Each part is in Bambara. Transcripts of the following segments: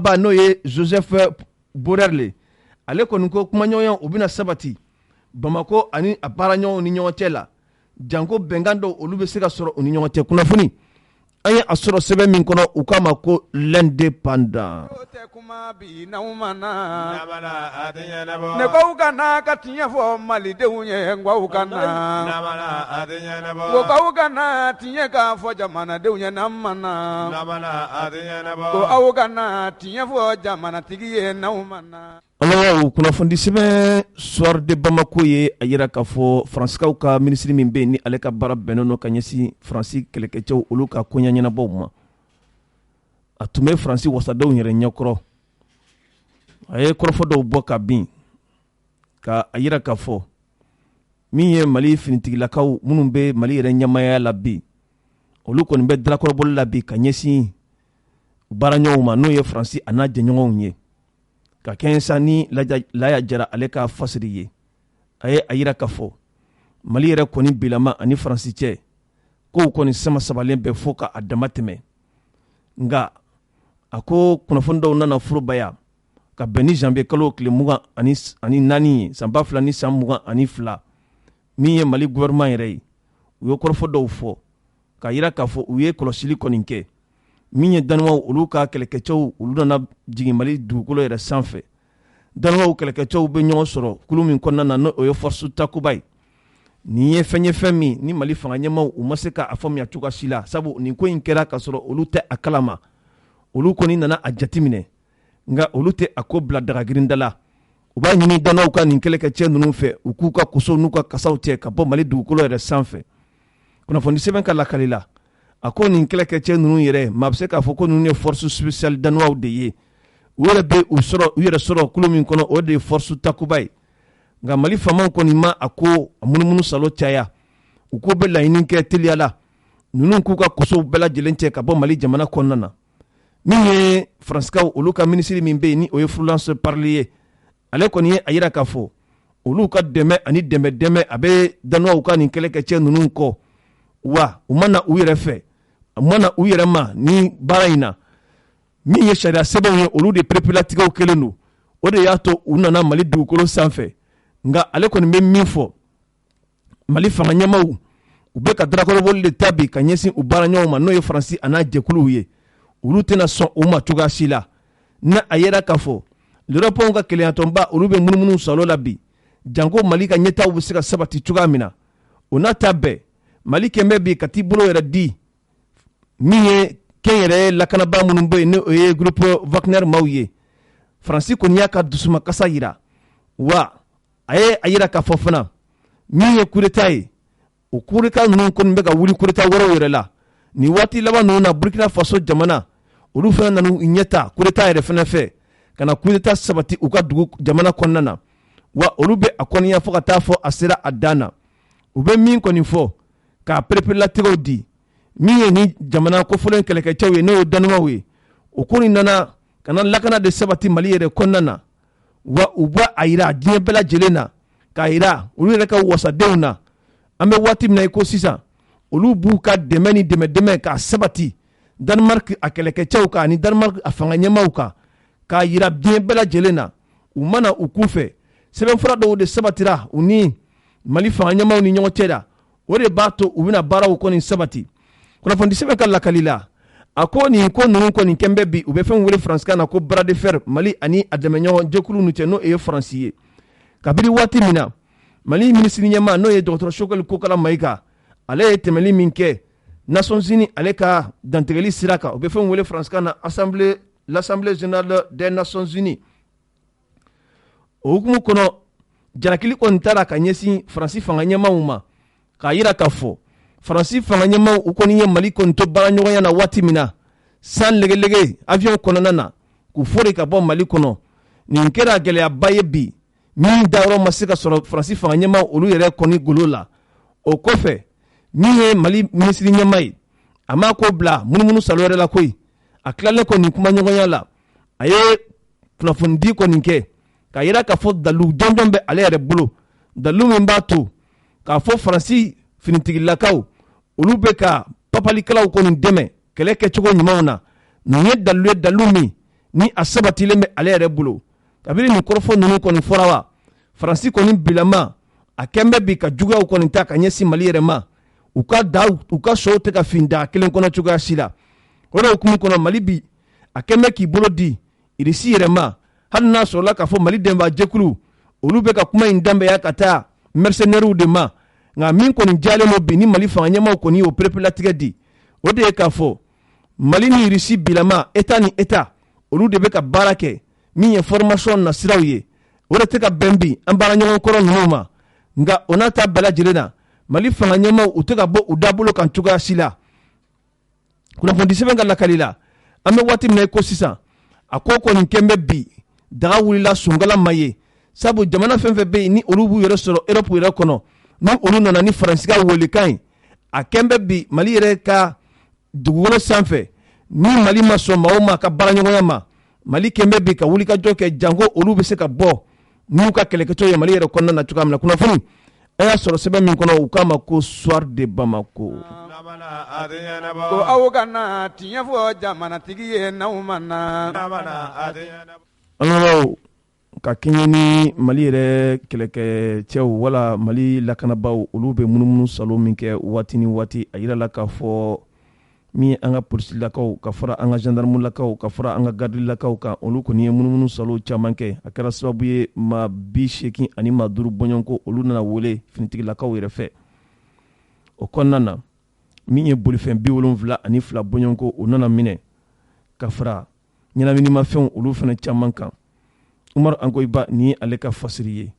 ba n'o ye Joseph Borrell ale kɔni ko kumaɲɔgɔnya u bɛna sabati Bamako ani a baaraɲɔgɔnw ni ɲɔgɔn cɛ la janko bɛnkan dɔw olu bɛ se ka sɔrɔ u ni ɲɔgɔn cɛ kunnafoni an ye a sɔrɔ sɛbɛn min kɔnɔ u k'a ma ko l'indépendant ne ko ka na ka tiɲɛ fɔ malidenw ye ngwaw ka na ko k'aw ka na tiɲɛ ka fɔ jamanadenw ye n'an ma na ko aw ka na tiɲɛ fɔ jamanatigi ye n'aw ma na. Alors, kunnafoni sɛbɛn soir de Bamako ye a yira k'a fɔ Faranskaw ka ministre min bɛ yen ni ale ka baara bɛnnen don ka ɲɛsin Faransi kɛlɛkɛcɛw olu ka koɲɛ ɲɛnabɔw ma a tun bɛ Faransi wasadenw yɛrɛ ɲɛkɔrɔ a ye kɔrɔfɔ dɔw bɔ ka bin ka a yira k'a fɔ min ye Mali finitigilakaw minnu bɛ Mali yɛrɛ ɲɛmaaya la bi olu kɔni bɛ dalakɔrɔbɔli la bi ka ɲɛsin baaraɲɔgɔnw ma n'o ye Faransi a n'a jɛɲɔgɔnw ye ka kɛnsa ni Laya Jara ale ka fasiri ye a ye a yira k'a fɔ Mali yɛrɛ kɔni bilama ani Faransi cɛ k'o kɔni sama sabalen bɛ fo k'a dama tɛmɛ nka a ko kunnafoni dɔw nana furubaya ka bɛn ni janvier kalo tile 24 ye san 2022 min ye Mali gouvernement yɛrɛ ye u ye kɔrɔfɔ dɔw fɔ ka yira k'a fɔ u ye kɔlɔsili kɔni kɛ min ye Danois olu ka kɛlɛkɛcɛw olu nana jigin Mali dugukolo yɛrɛ sanfɛ Danois kɛlɛkɛcɛw bɛ ɲɔgɔn sɔrɔ kulu min kɔnɔna na n'o ye force takuba ye nin ye fɛn min ni Mali fanga ɲɛmaw u ma se k'a faamuya cogoya si la sabu nin ko in kɛra ka sɔrɔ olu tɛ a kalama olu kɔni nana a jateminɛ nka olu tɛ a ko bila dagagirinda la u b'a ɲini Danois ka nin kɛlɛkɛcɛ ninnu fɛ u k'u ka koso n'u ka kasaw cɛ ka bɔ Mali dugukolo yɛrɛ sanfɛ kunnafoni sɛbɛn ka lakali la a ko nin kɛlɛkɛcɛ ninnu yɛrɛ maa bɛ se k'a fɔ ko ninnu ye force spéciale Danois de ye u yɛrɛ bɛ u yɛrɛ sɔrɔ kulu min kɔnɔ o de ye force takuba ye nka Mali faamaw kɔni ma a ko a munumunu salo caya u ko bɛ laɲini kɛ teliya la ninnu k'u ka kosow bɛɛ lajɛlen cɛ ka bɔ Mali jamana kɔnɔna na min ye Faranskaw olu ka ministre min bɛ yen ni o ye Florence Parly ye ale kɔni ye a yira k'a fɔ olu ka dɛmɛ ani dɛmɛ a bɛ Danois ka nin kɛlɛkɛcɛ ninnu kɔ wa u mana u yɛrɛ fɛ a mana u yɛrɛ ma ni baara in na min ye sariya sɛbɛnw ye olu de perepelatigɛw kelen don o de y'a to u nana Mali dugukolo sanfɛ nka ale kɔni bɛ min fɔ Mali fanga ɲɛmaw u bɛ ka darakɔrɔbɔli de ta bi ka ɲɛsin u baaraɲɔgɔnw ma n'o ye Faransi a n'a jɛkuluw ye olu tɛna sɔn u ma cogoya si la na a yɛrɛ k'a fɔ l'Européen ka keleyatɔnba olu bɛ munumunu salo la bi janko Mali ka ɲɛtaw bɛ se ka sabati cogoya min na o n'a ta bɛɛ Mali kɛmɛ bi ka t'i bolo yɛrɛ di min ye kɛn yɛrɛ lakanabaa minnu bɛ yen n'o ye groupe Wagner maaw ye Faransi kɔni y'a ka dusumakasa yira wa a ye a yira k'a fɔ fana min ye coup d'état ye o coup d'état ninnu kɔni bɛ ka wuli coup d'état wɛrɛw yɛrɛ la nin waati laban ninnu na Burkina Faso jamana olu fana nana u ɲɛta coup d'état yɛrɛ fana fɛ ka na coup d'état sabati u ka dugu jamana kɔnɔna na wa olu bɛ a kɔniya fɔ ka taa fɔ a sera a dan na u bɛ min kɔni fɔ k'a perepelatigɛw di min ye ni jamana kofɔlen kɛlɛkɛcɛw ye n'o ye Danois ye o ko nin nana ka na lakana de sabati Mali yɛrɛ kɔnɔna na wa u b'a a yira diɲɛ bɛɛ lajɛlen na k'a yira olu yɛrɛ ka wasadenw na an bɛ waati min na i ko sisan olu b'u ka dɛmɛ ni dɛmɛ k'a sabati Danemark a kɛlɛkɛcɛw kan ani Danemark a fanga ɲɛmaw kan k'a yira diɲɛ bɛɛ lajɛlen na u mana u k'u fɛ sɛbɛnfura dɔw de sabatira u ni Mali fanga ɲɛmaw ni ɲɔgɔn cɛ la o de b'a to u bɛna baaraw kɔni sabati kunnafoni sɛbɛn ka lakali la a ko nin ko ninnu kɔni kɛn bɛ bi u bɛ fɛn wele faransikan na ko bras de fer Mali ani a dɛmɛɲɔgɔn jɛkulu ninnu cɛ n'o ye Faransi ye kabini waati min na Mali minisiri ɲɛma n'o ye dɔgɔtɔrɔ Sogɛli Kokala Mayiga ale ye tɛmɛli min kɛ Nations Unies ale ka dantigɛli sira kan u bɛ fɛn wele faransikan na l'Assemblée générale des Nations Unies o hukumu kɔnɔ jalakili kɔni taara ka ɲɛsin Faransi fanga ɲɛmaw ma k'a yira k'a fɔ Faransi fanga ɲɛmaw u kɔni ye Mali kɔni to baaraɲɔgɔnya na waati min na san legelege avion kɔnɔna na k'u fori ka bɔ Mali kɔnɔ nin kɛra gɛlɛyaba ye bi min dayɔrɔ ma se ka sɔrɔ Faransi fanga ɲɛmaw olu yɛrɛ kɔni golo la o kɔfɛ min ye Mali minisiri ɲɛma ye a m'a ko bila munumunu salo wɛrɛ la koyi a tilalen kɔni kumaɲɔgɔnya la a ye kunnafonidi kɔni kɛ k'a yira k'a fɔ dalu jɔnjɔn bɛ ale yɛrɛ bolo dalu min b'a to k'a fɔ Faransi finitigilakaw olu bɛ ka papalikɛlaw kɔni dɛmɛ kɛlɛ kɛcogo ɲumanw na nin ye dalu min ni a sabatilen bɛ ale yɛrɛ bolo kabini nin kɔrɔfɔ ninnu kɔni fɔra wa Faransi kɔni bilama a kɛn bɛ bi ka juguyaw kɔni ta ka ɲɛsin Mali yɛrɛ ma u ka sow tɛ ka fin daga kelen kɔnɔ cogoya si la o de hukumu kɔnɔ Mali bi a kɛn bɛ k'i bolo di Irisi yɛrɛ ma hali n'a sɔrɔla k'a fɔ Mali dɛmɛbaa jɛkulu olu bɛ ka kuma in danbɛya ka taa mercenaires de ma nka min kɔni jalen no bi ni Mali fanga ɲɛmaw kɔni y'o perepelatigɛ di o de ye k'a fɔ Mali ni Irisi bilama État ni État olu de bɛ ka baara kɛ min ye formation na siraw ye o de tɛ ka bɛn bi an baara ɲɔgɔn kɔrɔ ninnu ma nka o n'a ta bɛɛ lajɛlen na Mali fanga ɲɛmaw u tɛ ka bɔ u dabolo kan cogoya si la kunnafoni sɛbɛn ka lakali la an bɛ waati min na i ko sisan a ko kɔni kɛn bɛ bi daga wulila songala ma ye sabu jamana fɛn fɛn bɛ yen ni olu b'u yɛrɛ sɔrɔ Europe yɛrɛ kɔnɔ ni olu nana ni Faransi ka welekan ye a kɛn bɛ bi Mali yɛrɛ ka dugukolo sanfɛ ni Mali ma sɔn maa o maa ka baaraɲɔgɔnya ma Mali kɛn bɛ bi ka wulikajɔ kɛ janko olu bɛ se ka bɔ n'u ka kɛlɛkɛcɛw ye Mali yɛrɛ kɔnɔna na cogoya min na kunnafoni a y'a sɔrɔ sɛbɛn min kɔnɔ u k'a ma ko Soir de Bamako ko aw kana tiɲɛ fɔ jamanatigi ye n'aw ma na an ka kɛɲɛ ni Mali yɛrɛ kɛlɛkɛcɛw wala Mali lakanabaaw olu bɛ munumunu salo min kɛ waati ni waati a yirala k'a fɔ min an ka polisilakaw ka fara an ka gendarmelakaw ka fara an ka gardilakaw kan olu kɔni ye munumunu salo caman kɛ a kɛra sababu ye maa 80 ani maa 5 bɔɲɔgɔnko olu nana wele finitigilakaw yɛrɛ fɛ o kɔnɔna na min ye bolifɛn 72 bɔɲɔgɔnko o nana minɛ ka fara ɲɛnaminimafɛnw olu fana caman kan Umaru Ankoiba ni ye ale ka fasiri ye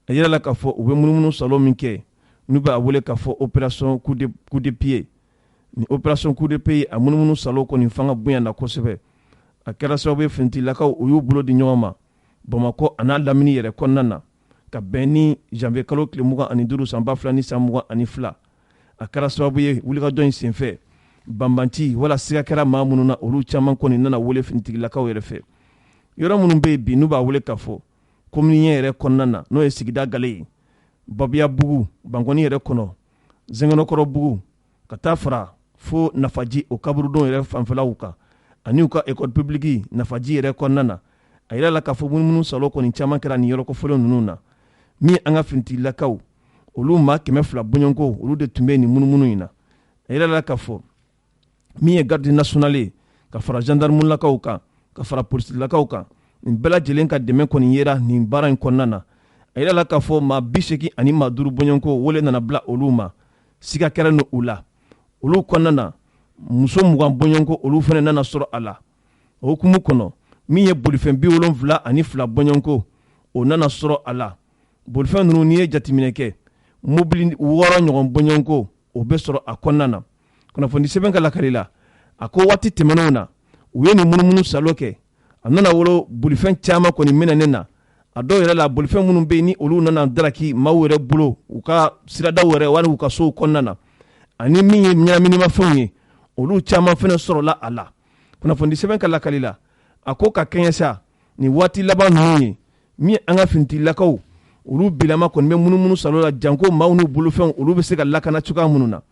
a yirala k'a fɔ u bɛ munumunu salo min kɛ n'u b'a wele k'a fɔ opération coup de pied ni opération coup de pied a munumunu salo kɔni fanga bonya na kosɛbɛ a kɛra sababu ye finitigilakaw u y'u bolo di ɲɔgɔn ma Bamakɔ a n'a lamini yɛrɛ kɔnɔna na ka bɛn ni janvier kalo tile 25 san 2022 a kɛra sababu ye wulikajɔ in senfɛ banbanci wala siga kɛra maa minnu na olu caman kɔni nana wele finitigilakaw yɛrɛ fɛ yɔrɔ minnu bɛ yen bi n'u b'a wele k'a fɔ komini yɛrɛ kɔnɔna na n'o ye sigida gale ye Babiya bugu Bankɔni yɛrɛ kɔnɔ Zɛngɛnɛkɔrɔ bugu ka taa fara fo Nafaji o kaburudon yɛrɛ fanfɛlaw kan ani u ka école publique Nafaji yɛrɛ kɔnɔna na a yirala k'a fɔ munumunu salo kɔni caman kɛra nin yɔrɔ kɔfɔlen ninnu na min an ka finitigilakaw olu maa 200 bɔɲɔgɔnko olu de tun bɛ nin munumunu in na a yirala k'a fɔ min ye garde nationale ye ka fara gendarmelakaw kan ka fara polisilakaw kan nin bɛɛ lajɛlen ka dɛmɛ kɔni yera nin baara in kɔnɔna na a yirala k'a fɔ maa 80 ani maa 5 bɔɲɔgɔnko wele nana bila olu ma siga kɛra ni u la olu kɔnɔna na muso 20 bɔɲɔgɔnko olu fana nana sɔrɔ a la o hukumu kɔnɔ min ye bolifɛn 72 bɔɲɔgɔnko o nana sɔrɔ a la bolifɛn ninnu n'i ye jateminɛ kɛ mobili 6 ɲɔgɔn bɔɲɔgɔnko o bɛ sɔrɔ a kɔnɔna na kunnafoni sɛbɛn ka lakali la a ko waati tɛmɛnenw na u ye nin munumunu salo kɛ a nana wolo bolifɛn caman kɔni minɛnen na a dɔw yɛrɛ la bolifɛn minnu bɛ yen ni olu nana daraki maaw yɛrɛ bolo u ka siradaw yɛrɛ wali u ka sow kɔnɔna na ani min ye ɲɛnaminimafɛnw ye olu caman fana sɔrɔla a la kunnafoni sɛbɛn ka lakali la a ko ka kɛɲɛ sa nin waati laban ninnu ye min an ka finitigilakaw olu bilama kɔni bɛ munumunu salo la janko maaw n'u bolofɛnw olu bɛ se ka lakana cogoya minnu na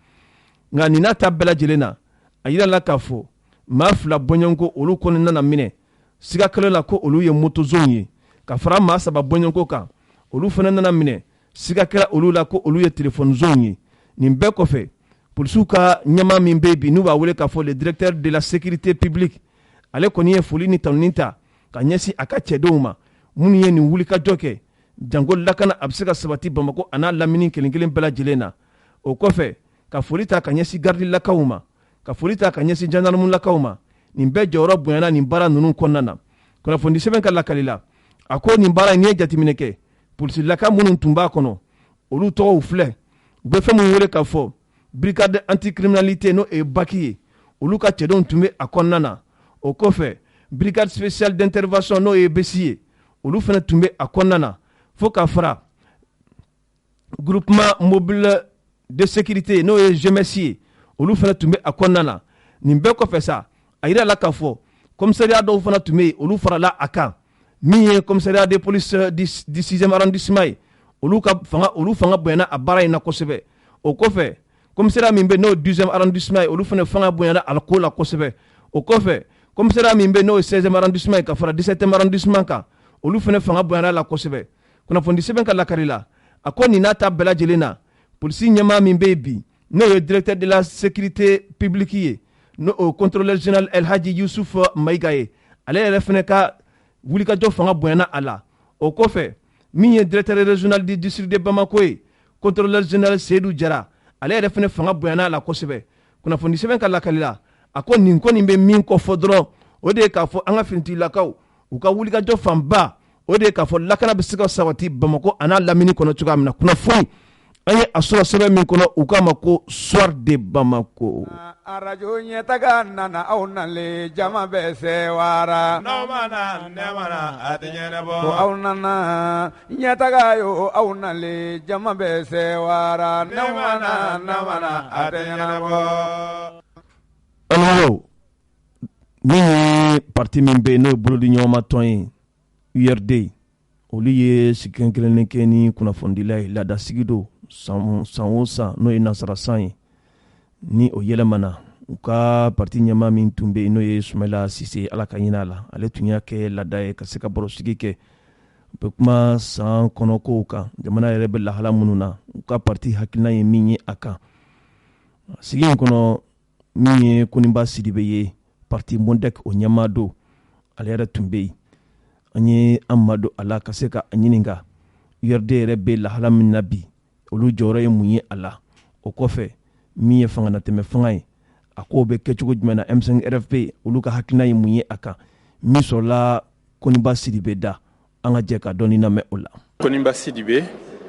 nka nin n'a ta bɛɛ lajɛlen na a yirala k'a fɔ maa 2 bɔɲɔgɔnko olu kɔni nana minɛ siga kɛlɛ la ko olu ye motozonw ye ka fara maa 3 bɔɲɔgɔnko kan olu fana nana minɛ siga kɛra olu la ko olu ye téléphone zonw ye nin bɛɛ kɔfɛ polisiw ka ɲɛmaa min bɛ yen bi n'u b'a wele k'a fɔ le directeur de la sécurité publique ale kɔni ye foli ni tanuni ta ka ɲɛsin a ka cɛdenw ma minnu ye nin wulikajɔ kɛ janko lakana a bɛ se ka sabati Bamakɔ a n'a lamini kelen kelen bɛɛ lajɛlen na o kɔfɛ ka foli ta ka ɲɛsin gardilakaw ma ka foli ta ka ɲɛsin gendarmelakaw ma nin bɛɛ jɔyɔrɔ bonyana nin baara ninnu kɔnɔna na kunnafoni sɛbɛn ka lakali la a ko nin baara n'i ye jateminɛ kɛ polisilaka minnu tun b'a kɔnɔ olu tɔgɔw filɛ u bɛ fɛn minnu wele k'a fɔ brigade anticriminalité n'o ye baki ye olu ka cɛdenw tun bɛ a kɔnɔna na o kɔfɛ brigade spéciale d'intervention n'o ye besi ye olu fana tun bɛ a kɔnɔna na fo ka fara groupement mobile de sécurité n'o ye GMS ye olu fana tun bɛ a kɔnɔna na nin bɛɛ kɔfɛ sa a yirala k'a fɔ commissariat dɔw fana tun bɛ yen olu farala a kan min ye commissariat de police du 6e arrondissement ye olu fanga bonyana a baara in na kosɛbɛ o kɔfɛ commissariat min bɛ n'o 12e arrondissement ye olu fana fanga bonyana a ko la kosɛbɛ o kɔfɛ commissariat min bɛ n'o ye 16e arrondissement ye ka fara 17e arrondissement kan olu fana fanga bonyana la kosɛbɛ kunnafoni sɛbɛn ka lakari la a ko nin n'a ta bɛɛ lajɛlen na polisi ɲɛmaa min bɛ yen bi n'o ye directeur de la sécurité publique ye n'o o contrôleur général El Hadji Youssouf Maïga ye ale yɛrɛ fana ka wulikajɔ fanga bonyana a la o kɔfɛ min ye directeur régional du district de Bamako ye contrôleur général Seydou Jara ale yɛrɛ fana fanga bonyana a la kosɛbɛ kunnafoni sɛbɛn ka lakali la a ko nin bɛ min kɔfɔ dɔrɔn o de ye k'a fɔ an ka finitigilakaw u ka wulikajɔ fanba o de ye k'a fɔ lakana bɛ se ka sabati Bamako a n'a lamini kɔnɔ cogoya min na kunnafoni an ye a sɔrɔ sɛbɛn min kɔnɔ u k'a ma ko soir de Bamako. arajo ɲɛtaga nana aw nalen jama bɛ sewara n'aw ma na ne mana a tɛ ɲɛnabɔ ko aw nana ɲɛtaga yo aw nalen jama bɛ sewara n'aw ma na a tɛ ɲɛnabɔ. Allo min ye parti min bɛ yen n'o ye bolodi ɲɔgɔnma tɔn ye URD olu ye sigi kɛrɛnkɛrɛnnen kɛ ni kunnafonidila ye laadasigi don san o san n'o ye nasara san ye ni o yɛlɛmana u ka parti ɲɛmaa min tun bɛ yen n'o ye Sumayila Sise ala ka hinɛ a la ale tun y'a kɛ laada ye ka se ka barosigi kɛ u bɛ kuma san kɔnɔkow kan jamana yɛrɛ bɛ lahala minnu na u ka parti hakilina ye min ye a kan sigi in kɔnɔ min ye Koniba Sidibe ye parti Mondek o ɲɛmaa don ale yɛrɛ tun bɛ yen an ye an madon a la ka se ka a ɲininka URD yɛrɛ bɛ lahala min na bi olu jɔyɔrɔ ye mun ye a la o kɔfɛ min ye fanganatɛmɛ fanga ye a ko bɛ kɛ cogo jumɛn na M5 RFP olu ka hakilina ye mun ye a kan min sɔrɔla Koniba Sidibe da an ka jɛ ka dɔɔni lamɛn o la. Koniba Sidibe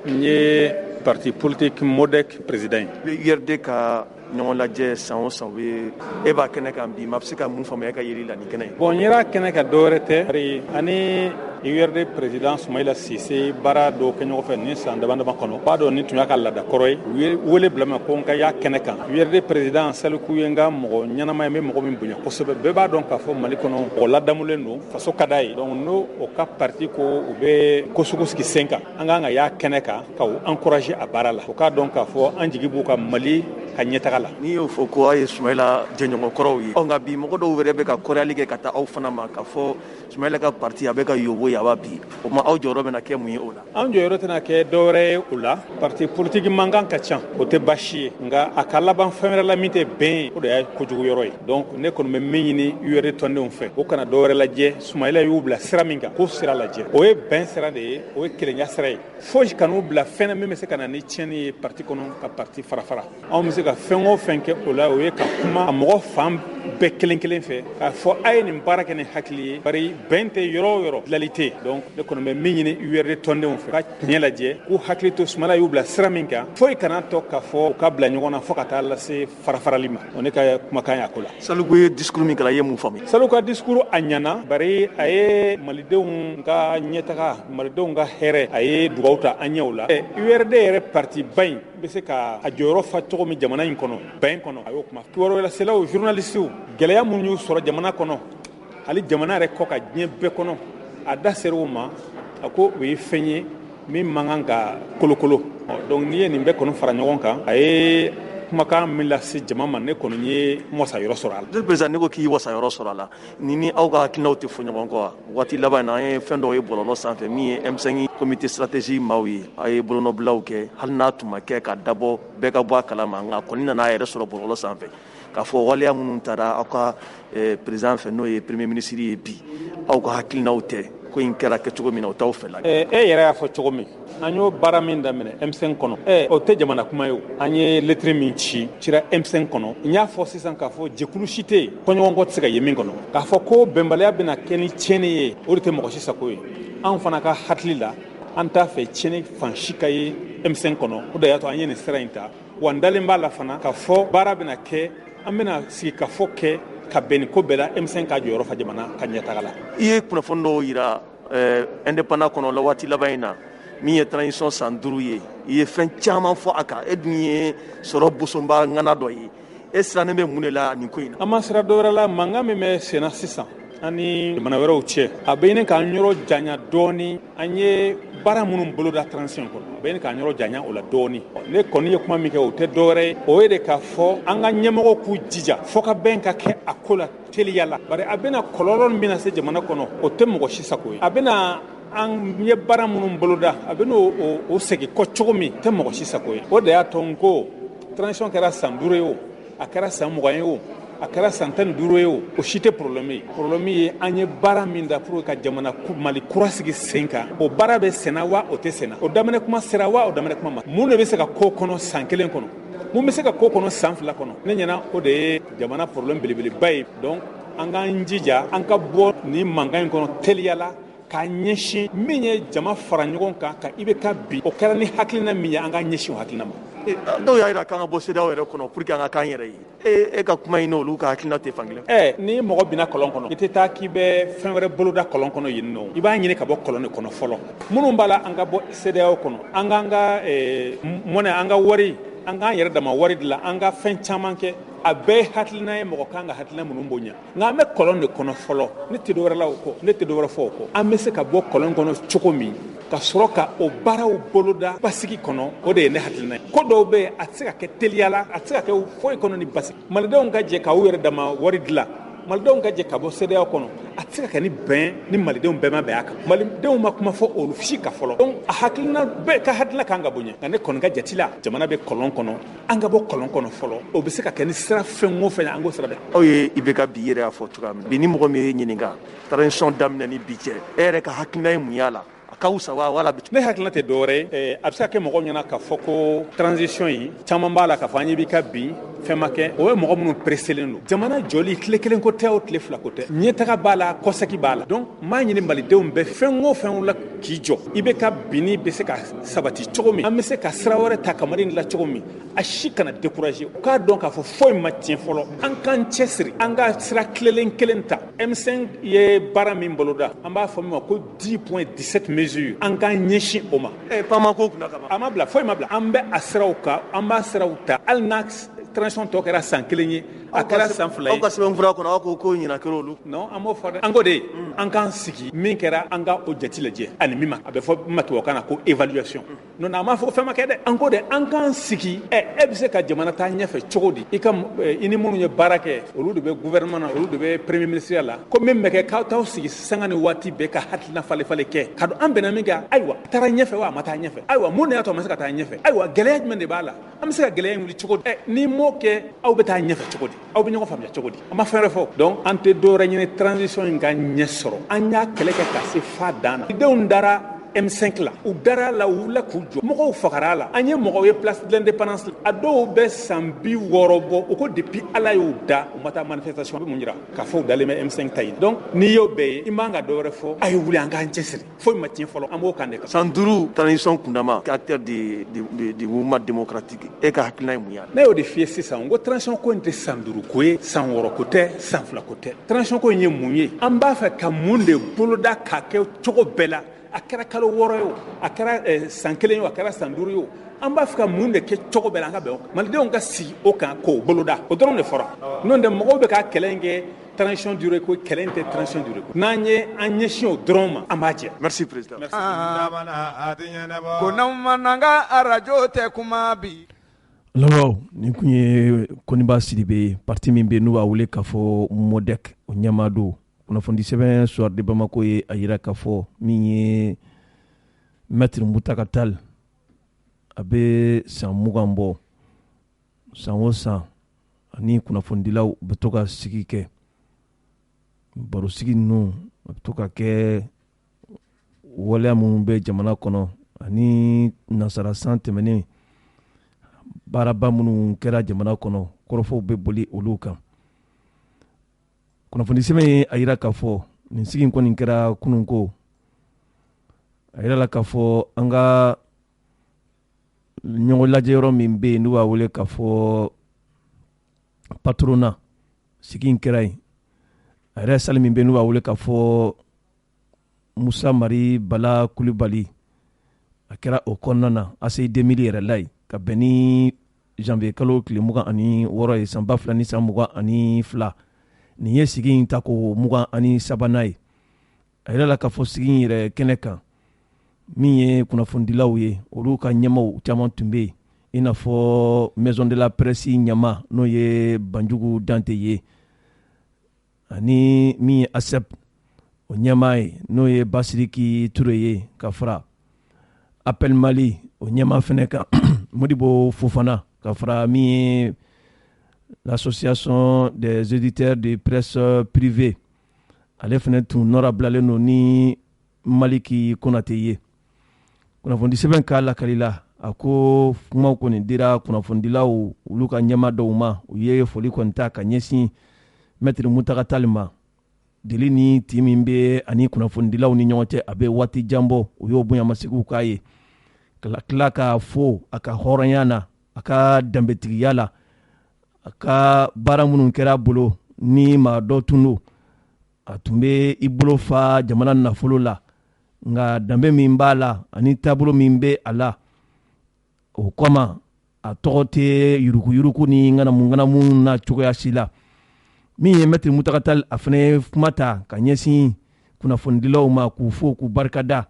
n ye parti politique Modec président ye. URD ka ɲɔgɔn lajɛ san o san e b'a kɛnɛ kan bi ma bɛ se ka mun faamuya e ka yeli la nin kɛnɛ ye. Bon n yɛrɛ kɛnɛ ka dɔwɛrɛ tɛ bari ani URD président Sumayila Sise baara dɔw kɛ ɲɔgɔn fɛ ni san dama dama kɔnɔ b'a dɔn ni tun y'a ka laada kɔrɔ ye u ye wele bila ma ko n ka y'a kɛnɛ kan URD président Saliku ye n ka mɔgɔ ɲɛnama ye n bɛ mɔgɔ min bonya kosɛbɛ bɛɛ b'a dɔn k'a fɔ Mali kɔnɔ mɔgɔ ladamulen don faso ka d'a ye donc n'o o ka parti ko u bɛ kosugu sigi sen kan an kan ka y'a kɛnɛ kan ka u encourager a baara la o k'a dɔn k'a fɔ an jigi b'u ka Mali ka ɲɛtaga la. N'i y'o fɔ ko aw ye Sumayila jɛɲɔgɔn kɔrɔw ye nka bi mɔgɔ dɔw yɛrɛ bɛ ka kɔrɔyali kɛ ka taa aw fana ma k'a fɔ Sumayila ka parti a bɛ ka yobo yaba bi o ma aw jɔyɔrɔ bɛna kɛ mun ye o la. An jɔyɔrɔ tɛna kɛ dɔwɛrɛ ye o la parti politique mankan ka ca o tɛ baasi ye nka a ka laban fɛn wɛrɛ la min tɛ bɛn ye o de y'a kojugu yɔrɔ ye donc ne kɔni bɛ min ɲini URD tɔndenw fɛ o kana dɔwɛrɛ lajɛ Sumayila y'u bila sira min kan k'o sira lajɛ o ye bɛn sira de ye o ye kelenya sira ye foyi kan'u bila fɛn na min bɛ se ka na ni tiɲɛni ye parti kɔnɔ ka parti fara fara anw bɛ se ka fɛn o fɛn kɛ o la o ye ka kuma a mɔgɔ fan bɛɛ kelen kelen fɛ k'a fɔ a ye nin baara kɛ ni hakili ye bari bɛn tɛ yɔrɔ o yɔrɔ dilali tɛ donc ne kɔni bɛ min ɲini URD tɔndenw fɛ ka tiɲɛ lajɛ k'u hakili to Sumayila y'u bila sira min kan foyi kana tɔ k'a fɔ u ka bila ɲɔgɔn na fo ka taa lase farafarali ma o ne ka kumakan y'a ko la. Saliku ye discours min kɛra i ye mun faamu. Saliku ka discours a ɲɛna bari a ye malidenw ka ɲɛtaga malidenw ka hɛrɛ a ye dugawu ta an ɲɛw la URD yɛrɛ parti ba in bɛ se ka a jɔyɔrɔ fa cogo min jamana in kɔnɔ bɛn kɔnɔ a y'o kuma kibaruyalaselaw journalistes gɛlɛya minnu y'u sɔrɔ jamana kɔnɔ hali jamana yɛrɛ kɔ ka diɲɛ bɛɛ kɔnɔ a da ser'o ma a ko o ye fɛn ye min man kan ka kolokolo donc n'i ye nin bɛɛ kɔni fara ɲɔgɔn kan a ye kumakan min lase jama ma ne kɔni ye wasayɔrɔ sɔrɔ a la. Président ne ko k'i wasayɔrɔ sɔrɔ a la ni aw ka hakilinaw tɛ fɔ ɲɔgɔn kɔ wa waati laban in na an ye fɛn dɔw ye bɔlɔlɔ sanfɛ min ye M5 comité stratégie maaw ye a ye bolonɔbilaw kɛ hali n'a tun ma kɛ ka dabɔ bɛɛ ka bɔ a kalama nka kɔni nana a yɛrɛ sɔrɔ bɔlɔlɔ sanfɛ k'a fɔ waleya minnu taara aw ka président fɛ n'o ye premier ministre ye bi aw ka hakilinaw tɛ ko in kɛra kɛ cogo min na o t'aw fɛ la. E yɛrɛ y'a fɔ cogo min an y'o baara min daminɛ M5 kɔnɔ o tɛ jamana kuma ye o an ye lettre min cira M5 kɔnɔ n y'a fɔ sisan k'a fɔ jɛkulu si tɛ yen kɔɲɔgɔnkɔ tɛ se ka ye min kɔnɔ k'a fɔ ko bɛnbaliya bɛna kɛ ni tiɲɛni ye o de tɛ mɔgɔ si sago ye an fana ka hakili la an t'a fɛ tiɲɛni fan si ka ye M5 kɔnɔ o de y'a to an ye nin sira in ta wa n dalen b'a la fana k'a fɔ baara bɛna kɛ an bɛna sigi ka fɔ kɛ ka bɛn nin ko bɛɛ la M5 ka jɔyɔrɔ fa jamana ka ɲɛtaga la. I ye kunnafoni dɔw yira indépendant kɔnɔ la waati laban in na min ye transition san 5 ye i ye fɛn caman fɔ a kan e dun ye sɔrɔ bosonba ŋana dɔ ye e sirannen bɛ mun de la nin ko in na. An ma sira dɔwɛrɛ la mankan min bɛ sen na sisan an ni jamana wɛrɛw cɛ a bɛ ɲini k'an yɔrɔ janya dɔɔni an ye baara minnu boloda transition kɔnɔ bɛn ka yɔrɔ janya o la dɔɔni ne kɔni ye kuma min kɛ o tɛ dɔwɛrɛ o ye de ka fɔ an ka ɲɛmɔgɔ k'u jija fo ka bɛn ka kɛ a ko la teliya la bari a bɛna kɔlɔlɔ min bɛna se jamana kɔnɔ o tɛ mɔgɔ si sago ye a bɛna an ye baara minnu boloda a bɛ n'o segin kɔ cogo min tɛ mɔgɔ si sago ye o de y'a to n ko transition kɛra san 5 ye o a kɛra san 20 ye o a kɛra san 15 ye o si tɛ problème ye problème ye an ye baara min da pour ka jamana Mali kura sigi sen kan o baara bɛ senna wa o tɛ senna o daminɛ kuma sera wa o daminɛ kuma ma mun de bɛ se ka ko kɔnɔ san 1 kɔnɔ mun bɛ se ka ko kɔnɔ san 2 kɔnɔ ne ɲɛna o de ye jamana problème belebeleba ye donc an k'an jija an ka bɔ ni mankan in kɔnɔ teliya la k'a ɲɛsin min ye jama fara ɲɔgɔn kan ka IBK bi o kɛra ni hakilina min ye an ka ɲɛsin o hakilina ma dɔw y'a jira k'an ka bɔ CEDEAO yɛrɛ kɔnɔ pour que an ka k'an yɛrɛ ye e ka kuma in n'olu ka hakilina tɛ fankelen ni mɔgɔ binna kɔlɔn kɔnɔ i tɛ taa k'i bɛ fɛn wɛrɛ boloda kɔlɔn kɔnɔ yen nɔ i b'a ɲini ka bɔ kɔlɔn de kɔnɔ fɔlɔ minnu b'a la an ka bɔ CEDEAO kɔnɔ an k'an ka mɔnɛ an ka wari an k'an yɛrɛ dama wari dilan an ka fɛn caman kɛ a bɛɛ hakilina ye mɔgɔ kan ka hakilina minnu bonya nka an bɛ kɔlɔn de kɔnɔ fɔlɔ ne tɛ dɔwɛrɛ la o kɔ ne tɛ dɔwɛrɛ fɔ o kɔ an bɛ se ka bɔ kɔlɔn kɔnɔ cogo min ka sɔrɔ ka o baaraw boloda basigi kɔnɔ o de ye ne hakilina ye ko dɔw bɛ yen a tɛ se ka kɛ teliya la a tɛ se ka kɛ foyi kɔnɔ ni basigi malidenw ka jɛ k'u yɛrɛ dama wari dilan malidenw ka jɛ ka bɔ CEDEAO kɔnɔ a tɛ se ka kɛ ni bɛn ni malidenw bɛɛ ma bɛn a kan malidenw ma kuma fɔ olu si ka fɔlɔ donc a hakilina bɛɛ ka hakilina kan ka bonya nka ne kɔni ka jate la jamana bɛ kɔlɔn kɔnɔ an ka bɔ kɔlɔn kɔnɔ fɔlɔ o bɛ se ka kɛ ni sira fɛn o fɛn an k'o sira bɛn aw ye IBK bi yɛrɛ y'a fɔ cogoya min bi ni mɔgɔ min ye ɲininka transition daminɛ ni bi cɛ e yɛrɛ ka hakilina ye mun y'a la a ka wusa wa wala ne hakilina tɛ dɔwɛrɛ ye a bɛ se ka kɛ mɔgɔw ɲɛna k'a fɔ ko transition yi caman b'a la k'a fɔ an ye IBK bi fɛn ma kɛ o ye mɔgɔ minnu presselen don jamana jɔli tile 1 ko tɛ o tile 2 ko tɛ ɲɛtaga b'a la kɔsɛki b'a la donc m'a ɲini malidenw bɛɛ fɛn o fɛn la k'i jɔ IBK binni bɛ se ka sabati cogo min an bɛ se ka sira wɛrɛ ta ka Mali la cogo min a si kana décourager u k'a dɔn k'a fɔ foyi ma tiɲɛ fɔlɔ an k'an cɛsiri an ka sira tilelen kelen ta M5 ye baara min boloda an b'a fɔ min ma ko 10.17 mesures an k'an ɲɛsin o ma Pamako kunna kama a ma bila foyi ma bila an bɛ a siraw kan an b'a siraw ta hali n'a transition tɔ kɛra san 1 ye a kɛra san 2 ye aw ka sɛbɛnfura kɔnɔ aw ko ɲina kɛra olu non an b'o fɔ dɛ an ko de an k'an sigi min kɛra an ka o jate lajɛ ani min ma a bɛ fɔ ma tubabukan na ko évaluation non an m'a fɔ ko fɛn ma kɛ dɛ an ko de an k'an sigi e bɛ se ka jamana taa ɲɛfɛ cogo di i ni minnu ye baara kɛ olu de bɛ gouvernement na olu de bɛ premier ministre la ko min bɛ kɛ k'aw t'aw sigi sanga ni waati bɛɛ ka hakilina falen kɛ ka don an bɛnna min kɛ ayiwa a taara ɲɛfɛ wa a ma taa ɲɛfɛ ayiwa mun de y'a to a ma se ka taa ɲɛfɛ ayiwa gɛlɛya jumɛn de b'a la an bɛ se ka gɛlɛya in wuli cogo di ni m'o kɛ aw bɛ taa ɲɛfɛ cogo di aw bɛ ɲɔgɔn faamuya cogo di an ma fɛn wɛrɛ fɔ donc an tɛ dɔwɛrɛ ɲini transition in ka ɲɛ sɔrɔ an y'a kɛlɛ kɛ ka se fa dan na denw dara M5 la u dara la u wulila k'u jɔ mɔgɔw fagara la an ye mɔgɔw ye place de l'indépendance a dɔw bɛ san 60 bɔ u ko depuis ala y'u da u ma taa manifestation bɛ mun jira k'a fɔ u dalen bɛ M5 ta yen donc n'i y'o bɛɛ ye i man ka dɔwɛrɛ fɔ a ye wuli an k'an cɛsiri foyi ma tiɲɛ fɔlɔ an b'o kan de kan san 5 transition kundama acteur du mouvement démocratique e ka hakilina ye mun y'a la ne y'o de f'i ye sisan n ko transition ko in tɛ san 5 ko ye san 6 ko tɛ san 2 ko tɛ transition ko in ye mun ye an b'a fɛ ka mun de boloda k'a kɛ cogo bɛɛ la a kɛra kalo 6 ye o a kɛra san 1 ye o a kɛra san 5 ye o an b'a fɛ ka mun de kɛ cogo bɛɛ la an ka bɛn o malidenw ka sigi o kan k'o boloda o dɔrɔn de fɔra n'o tɛ mɔgɔw bɛ ka kɛlɛ in kɛ transition durée ko kɛlɛ in tɛ transition durée ko n'an ye an ɲɛsin o dɔrɔn ma an b'a jɛ merci président ko n'aw ma n'an ka arajo tɛ kuma bi lamɛnbaaw nin kun ye Koniba Sidibe ye parti min bɛ n'u b'a wele k'a fɔ MODEC o ɲɛmaa don kunnafoni sɛbɛn Soir de Bamako ye a jira k'a fɔ min ye Maître Muntaka Tall a bɛ san 20 bɔ san o san ani kunnafonidilaw bɛ to ka sigi kɛ barosigi ninnu a bɛ to ka kɛ waleya minnu bɛ jamana kɔnɔ ani nasara san tɛmɛnen baaraba minnu kɛra jamana kɔnɔ kɔrɔfɔw bɛ boli olu kan kunnafoni sɛbɛn ye a jira k'a fɔ nin sigi in kɔni kɛra kunun ko a jira la k'a fɔ an ka ɲɔgɔn lajɛ yɔrɔ min bɛ yen n'u b'a wele k'a fɔ patronat sigi in kɛra yen a yɛrɛ sali min bɛ yen n'u b'a wele k'a fɔ Musa Mari Bala Kulibali a kɛra o kɔnɔna na ACI 2000 yɛrɛ la yen ka bɛn ni janvier kalo tile 26 ye san 2022 nin ye sigi in ta ko 23 ye a yɛrɛ la k'a fɔ sigi in yɛrɛ kɛnɛ kan min ye kunnafonidilaw ye olu ka ɲɛmaw caman tun bɛ yen i n'a fɔ maison de la presse ɲɛma n'o ye Banjugu Dante ye ani min ye ASEP o ɲɛma ye n'o ye Basiriki Ture ye ka fara Appel Mali o ɲɛma fɛnɛ kan Modibo Fofana ka fara min ye l'association des éditeurs de presse privée ale fɛnɛ tun nɔra bilalen don ni Maliki Konate ye kunnafoni sɛbɛn k'a lakali la a ko kumaw kɔni dira kunnafonidilaw olu ka ɲɛma dɔw ma u ye foli kɔni ta ka ɲɛsin Maître Muntaka Tall ma deli ni ti min bɛ ani kunnafonidilaw ni ɲɔgɔn cɛ a bɛ waati jan bɔ u y'o bonyamasegin k'a ye ka tila k'a fo a ka hɔrɔnya na a ka danbetigiya la a ka baara minnu kɛra a bolo ni maa dɔ tun don a tun bɛ i bolo fa jamana nafolo la nka danbe min b'a la ani taabolo min bɛ a la o kama a tɔgɔ tɛ yuruguyurugu ni ŋanamu na cogoya si la min ye Maître Muntaka Tall a fana ye kuma ta ka ɲɛsin kunnafonidilaw ma k'u fo k'u barikada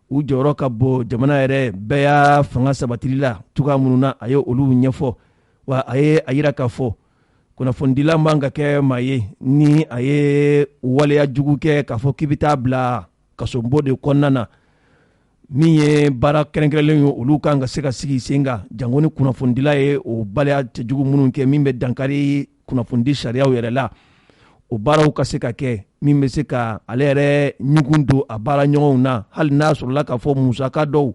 u jɔyɔrɔ ka bɔ jamana yɛrɛ bɛɛ y'a fanga sabatili la cogoya minnu na a ye olu ɲɛfɔ wa a ye a yira k'a fɔ kunnafonidila man ka kɛ maa ye ni a ye waleya jugu kɛ k'a fɔ k'i bɛ taa bila kasobon de kɔnɔna na min ye baara kɛrɛnkɛrɛnlen ye olu kan ka se ka sigi sen kan jango ni kunnafonidila ye o baleya cɛjugu minnu kɛ min bɛ dankari kunnafonidi sariyaw yɛrɛ la o baaraw ka se ka kɛ min bɛ se ka ale yɛrɛ ɲugun don a baara ɲɔgɔnw na hali n'a sɔrɔla k'a fɔ musaka dɔw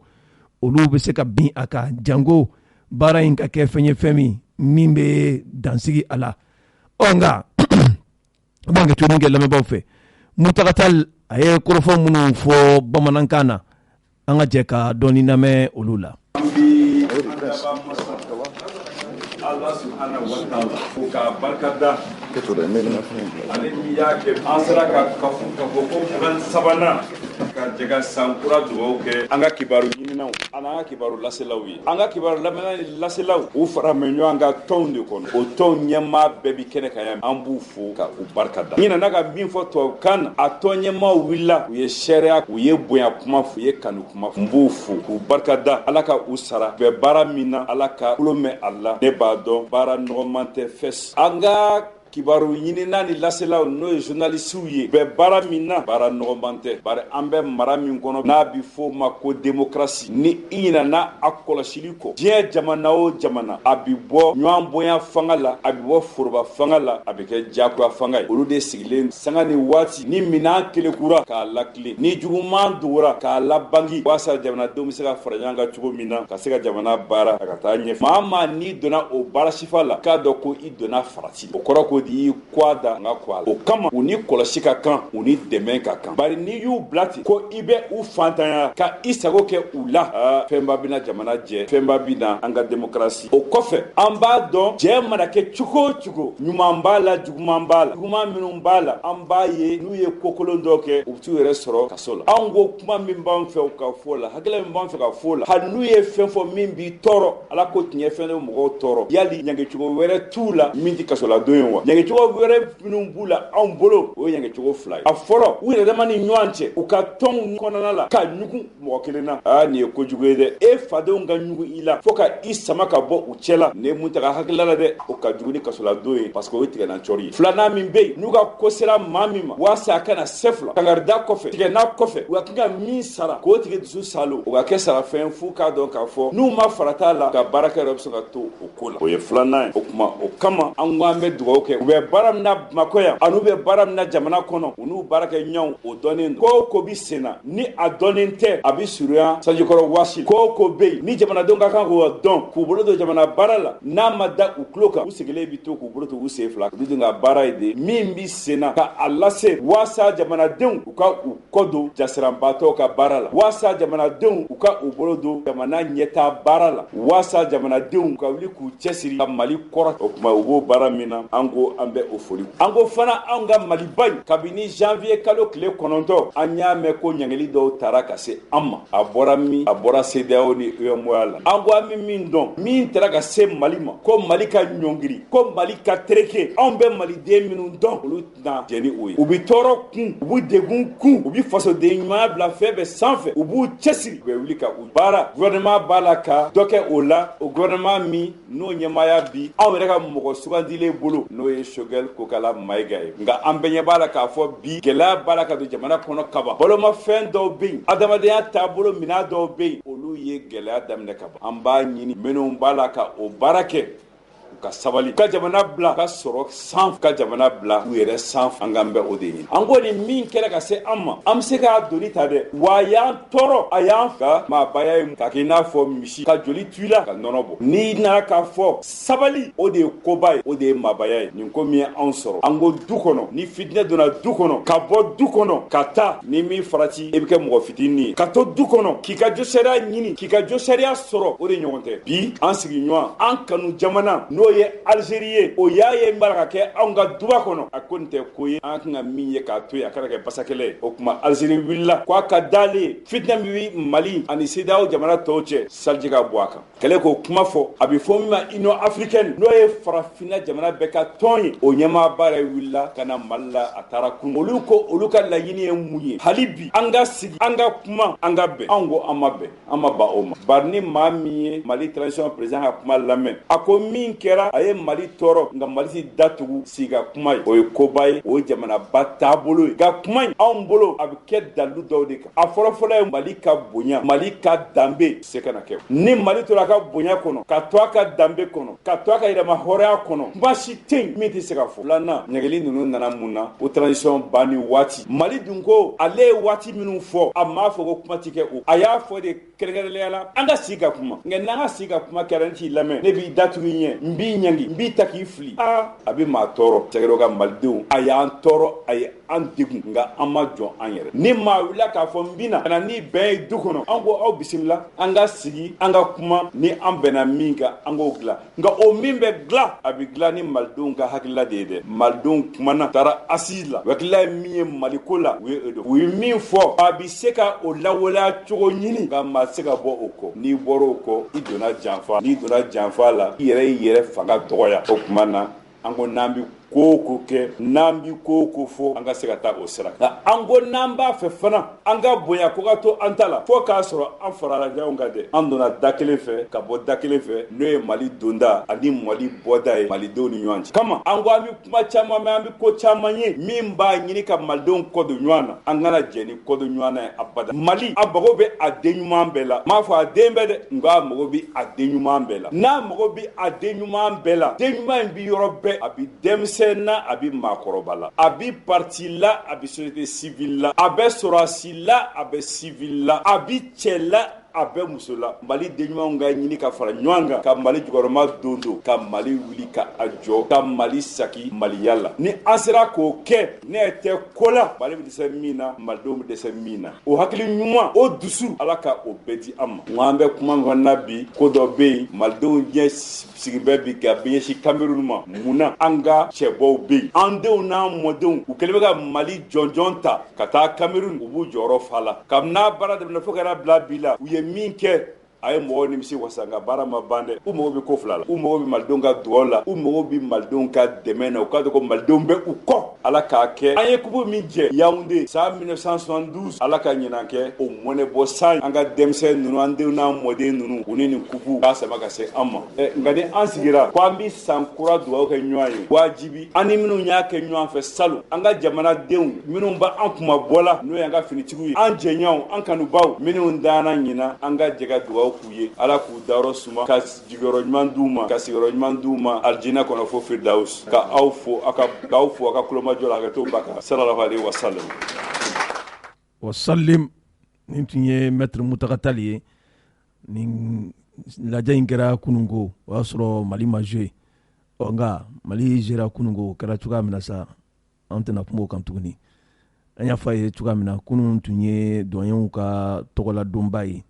olu bɛ se ka bin a kan jango baara in ka kɛ fɛn ye fɛn min bɛ dansigi a la nka an b'an kɛ tuguni kɛ lamɛnbaaw fɛ Muntaka Tall a ye kɔrɔfɔ minnu fɔ bamanankan na an ka jɛ ka dɔɔni lamɛn olu la. Allah subhanahu wa ta'ala ko ka barkada ale min y'a kɛ an sera ka fɔ ko plan sabanan ka jɛka sankura dugawu kɛ an ka kibaru ɲininaw an ka kibaru laselaw ye an ka kibaru lamɛnna ni laselaw u fara mɛ ɲɔgɔn ka tɔnw de kɔnɔ o tɔnw ɲɛmaa bɛɛ bi kɛnɛ kan yan an b'u fo ka u barikada n ɲinɛna ka min fɔ tubabukan na a tɔn ɲɛmaaw wulila u ye sariya u ye bonya kuma fɔ u ye kanu kuma fɔ n b'u fo k'u barikada ala ka u sara bɛɛ baara min na ala ka tulo mɛn a la ne b'a dɔn baara nɔgɔman tɛ fɛs an ka kibaru ɲinina ni laselaw n'o ye journalisiw ye bɛɛ baara min na baara nɔgɔman tɛ bari an bɛ mara min kɔnɔ n'a bi fɔ ma ko démocratie ni i ɲinɛna a kɔlɔsili kɔ diɲɛ jamana o jamana a bi bɔ ɲɔgɔn bonya fanga la a bi bɔ foroba fanga la a bi kɛ diyagoya fanga ye olu de sigilen sanga ni waati ni minan kelekura k'a lakile ni juguman dogora k'a labangi walasa jamanadenw bɛ se ka fara ɲɔgɔn kan cogo min na ka se ka jamana baara a ka taa ɲɛfɛ maa maa n'i donna o baara sifa la k'a dɔn ko i donna farati o kɔrɔ ko di y'i kwa da n ka kwa la o kama u ni kɔlɔsi ka kan u ni dɛmɛ ka kan bari n'i y'u bila ten ko i bɛ u fantanya ka i sago kɛ u la fɛnba bɛna jamana jɛ fɛnba bɛna an ka démocratie o kɔfɛ an b'a dɔn jɛ mana kɛ cogo o cogo ɲuman b'a la juguman b'a la juguman minnu b'a la an b'a ye n'u ye kokolon dɔ kɛ u bɛ t'u yɛrɛ sɔrɔ kaso la anw ko kuma min b'an fɛ ka fɔ la hakilila min b'an fɛ ka fɔ la hali n'u ye fɛn fɔ min b'i tɔɔrɔ ala ko tiɲɛ fɛn de mɔgɔw tɔɔrɔ yali ɲangecogo wɛrɛ t'u la min tɛ kasoladon ye wa ɲangecogo wɛrɛ minnu b'u la anw bolo o ye ɲangecogo fila ye a fɔlɔ u yɛrɛ dama ni ɲɔgɔn cɛ u ka tɔnw kɔnɔna la ka ɲugun mɔgɔ kelen na nin ye kojugu ye dɛ e fadenw ka ɲugun i la fo ka i sama ka bɔ u cɛ la nin ye mun ta ka hakilila la dɛ o ka jugu ni kasoladon ye parce que o ye tigɛna cɔri ye filanan min bɛ yen n'u ka ko sera maa min ma walasa a kana sɛfula kangarida kɔfɛ tigɛna kɔfɛ u ka kan ka min sara k'o tigi dusu salo o ka kɛ sarafɛn f'u k'a dɔn k'a fɔ n'u ma farata la ka baarakɛ yɛrɛ bɛ se ka to o ko la o ye filanan ye o kuma o kama an ko an bɛ dugawu kɛ u bɛ baara min na Bamakɔ yan an'u bɛ baara min na jamana kɔnɔ u n'u baarakɛ ɲɔgɔnw o dɔnnen ko o ko bi sen na ni a dɔnnen tɛ a bi surunya sanjikɔrɔ wasi ko o ko bɛ yen ni jamanadenw ka kan k'o dɔn k'u bolo don jamana baara la n'a ma da u tulo kan u sigilen bi to k'u bolo to u sen fila u bi don ka baara ye de min bi sen na ka a lase walasa jamanadenw u ka u kɔ don jasiranbaatɔw ka baara la walasa jamanadenw u ka u bolo don jamana ɲɛtaa baara la walasa jamanadenw ka wuli k'u cɛsiri ka Mali kɔrɔ o kuma u b'o baara min na an ko ko an bɛ o foli an ko fana an ka Maliba in kabini janvier kalo tile 9 an y'a mɛn ko ɲangili dɔw taara ka se an ma a bɔra CEDEAO ni UEMOA la an ko an bɛ min dɔn min taara ka se Mali ma ko Mali ka ɲɔngiri ko Mali ka tereke anw bɛ maliden minnu dɔn olu tɛna jɛn ni o ye u bɛ tɔɔrɔ kun u b'u degun kun u bɛ fasoden ɲumanya bila fɛn bɛɛ sanfɛ u b'u cɛsiri u bɛ wuli ka u baara gouvernement b'a la ka dɔ kɛ o la o gouvernement min n'o ɲɛmaaya bi anw yɛrɛ ka mɔgɔ sugandilen bolo n'o ye Choguel Kokala Mayiga ye nka an bɛɛ ɲɛ b'a la k'a fɔ bi gɛlɛya b'a la ka don jamana kɔnɔ kaban balomafɛn dɔw bɛ yen adamadenya taabolo minɛn dɔw bɛ yen olu ye gɛlɛya daminɛ ka ban an b'a ɲini minnu b'a la ka o baara kɛ ka sabali ka jamana bila ka sɔrɔ sanfɛ ka jamana bila u yɛrɛ sanfɛ an k'an bɛ o de ɲini an ko ni min kɛra ka se an ma an bɛ se k'a doni ta dɛ wa a y'an tɔɔrɔ a y'an ka maabaya ye k'a kɛ i n'a fɔ misi ka joli tu i la ka nɔnɔ bɔ n'i nana k'a fɔ sabali o de ye koba ye o de ye maabaya ye nin ko min ye anw sɔrɔ an ko du kɔnɔ ni fitinɛ donna du kɔnɔ ka bɔ du kɔnɔ ka taa ni min farati i bɛ kɛ mɔgɔ fitinin ye ka to du kɔnɔ k'i ka jɔsariya ɲini k'i ka jɔsariya sɔrɔ o de ɲɔgɔn tɛ bi an sigiɲɔgɔn an kanu jamana n'o ye Algérie ye o y'a ye mbara ka kɛ anw ka duba kɔnɔ a ko nin tɛ ko ye an kan ka min ye k'a to yen a kana kɛ basakɛlɛ ye o tuma Algérie wulila k'a ka d'ale fitinɛ min bɛ Mali ani CEDEAO jamana tɔw cɛ saliji ka bɔ a kan kɛlɛ k'o kuma fɔ a bɛ fɔ min ma Union africaine n'o ye farafinna jamana bɛɛ ka tɔn ye o ɲɛmaaba yɛrɛ wulila ka na Mali la a taara kun olu ko olu ka laɲini ye mun ye hali bi an ka sigi an ka kuma an ka bɛn anw ko an ma bɛn an ma ban o ma bari ni maa min ye Mali transition président ka kuma lamɛn a ko min kɛra a ye Mali tɔɔrɔ nka Mali si datugu sigi ka kuma ye o ye koba ye o ye jamanaba taabolo ye nka kuma in anw bolo a bɛ kɛ dalilu dɔw de kan a fɔlɔfɔlɔ ye Mali ka bonya Mali ka danbe se ka na kɛ ni Mali tora a ka bonya kɔnɔ ka to a ka danbe kɔnɔ ka to a ka yɛrɛma hɔrɔnya kɔnɔ kuma si tɛ yen min tɛ se ka fɔ filanan ɲɛgɛli ninnu nana mun na o transition banni waati Mali dun ko ale ye waati minnu fɔ a m'a fɔ ko kuma tɛ kɛ o a y'a fɔ de kɛrɛnkɛrɛnnenya la an ka sigi ka kuma nka n'an ka sigi ka kuma kɛra n t'i lamɛn ne b'i datugu i ɲɛ n b'i ɲangi n b'i ta k'i fili a bɛ maa tɔɔrɔ cɛkɛrɛw ka malidenw a y'an tɔɔrɔ a ye an degun nka an ma jɔn an yɛrɛ ni maa wulila k'a fɔ n bɛna ka na ni bɛn ye du kɔnɔ an ko aw bisimila an ka sigi an ka kuma ni an bɛnna min kan an k'o dilan nka o min bɛ dilan a bɛ dilan ni malidenw ka hakilila de ye dɛ malidenw kumana taara assise la o hakilila ye min ye maliko la u ye o de u ye min fɔ a bɛ se ka o lawaleya cogo ɲini nka maa se ka bɔ o kɔ n'i bɔra o kɔ i donna janfa n'i donna janfa la i yɛrɛ y'i yɛrɛ fanga dɔgɔya o tuma na an ko n'an bɛ ko ko kɛ n'an bi ko ko fɔ an ka se ka taa o sira nka an ko n'an b'a fɛ fana an ka bonya ko ka to an ta la fo k'a sɔrɔ an farala ɲɔgɔn kan dɛ an donna da kelen fɛ ka bɔ da kelen fɛ n'o ye Mali donda ani Mali bɔda ye malidenw ni ɲɔgɔn cɛ kama an ko an bɛ kuma caman mɛn an bɛ ko caman ye min b'a ɲini ka malidenw kɔ don ɲɔgɔn na an kana jɛ ni kɔ don ɲɔgɔn na ye abada Mali a mago bɛ a den ɲuman bɛɛ la m'a fɔ a den bɛɛ dɛ nka a mago bɛ a den ɲuman bɛɛ la n'a mago bɛ a den ɲuman bɛɛ la den ɲuman in bi yɔrɔ bɛɛ a bi denmisɛn na a bɛ maakɔrɔba la a bɛ parti la a bɛ société civile la a bɛ sɔrɔdasi la a bɛ civil la a bɛ cɛ la a bɛ muso la Mali den ɲumanw ka ɲini ka fara ɲɔgɔn kan ka Mali jukɔrɔma don ka Mali wuli ka a jɔ ka Mali saki Maliya la ni an sera k'o kɛ ne tɛ ko la Mali bɛ dɛsɛ min na malidenw bɛ dɛsɛ min na o hakili ɲuman o dusu Ala ka o bɛɛ di an ma nka an bɛ kuma min na bi ko dɔ bɛ yen malidenw ɲɛ sigi bɛ bi ka bɛ ɲɛsin Cameroun ma mun na an ka cɛbɔw bɛ yen an denw n'an mɔdenw u kɛlen bɛ ka Mali jɔnjɔn ta ka taa Cameroun u b'u jɔyɔrɔ fa la kabini n'a baara daminɛ fo ka n'a bila bi la u ye min kɛ a ye mɔgɔw nimisi wasa nka baara ma ban dɛ u mago bɛ ko fila la u mago bɛ malidenw ka dugawu la u mago bɛ malidenw ka dɛmɛ na u k'a dɔn ko malidenw bɛ u kɔ Ala k'a kɛ an ye kubu min jɛ Yaoundé san 1972 Ala ka ɲinan kɛ o mɔnɛ bɔ san an ka denmisɛn ninnu an denw n'an mɔden ninnu u ni nin kubu k'a sama ka se an ma nka ni an sigira ko an bɛ san kura dugawu kɛ ɲɔgɔn ye wajibi an ni minnu y'a kɛ ɲɔgɔn fɛ salon an ka jamanadenw minnu b'an kuma bɔla n'o y'an ka finitigiw ye an jɛɲɔgɔnw an kanubaw minnu danna ɲinan an ka jɛ ka dugawu k'u ye Ala k'u dayɔrɔ suma ka jigiyɔrɔ ɲuman d'u ma ka sigiyɔrɔ ɲuman d'u ma alijinɛ kɔnɔ fo Firdaus ka aw fo a ka kulomajɔ la ka to ba kan sallallahu alaihi wasallam nin tun ye maître Mutakatali ye nin lajɛ in kɛra kunungo o y'a sɔrɔ Mali ma joué nka Mali jouera kunungo o kɛra cogoya min na sa an tɛna kuma o kan tuguni an y'a fɔ a ye cogoya min na kunun tun ye doyenw ka tɔgɔladonba ye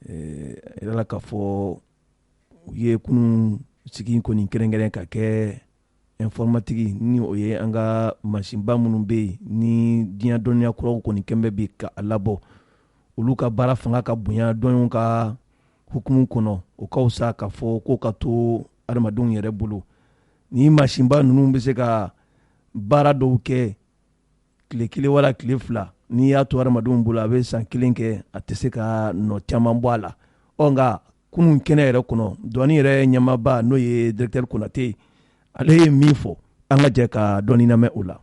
yɛrɛ la k'a fɔ u ye kunun sigi kɔni kɛrɛnkɛrɛn ka kɛ informatique ni o ye an ka masinba minnu bɛ yen ni diɲɛ dɔnniya kuraw kɔni kɛnbɛ bi ka a labɔ olu ka baara fanga ka bonya dɔnniw ka hukumu kɔnɔ o ka fisa ka fɔ ko ka to adamadenw yɛrɛ bolo ni masinba ninnu bɛ se ka baara dɔw kɛ tile kelen wala tile fila n'i y'a to adamadenw bolo a bɛ san kelen kɛ a tɛ se ka nɔ caman bɔ a la nka kunun kɛnɛ yɛrɛ kɔnɔ dɔnni yɛrɛ ɲɛmaaba n'o ye directeur Konate ale ye min fɔ an ka jɛ ka dɔnni lamɛn o la.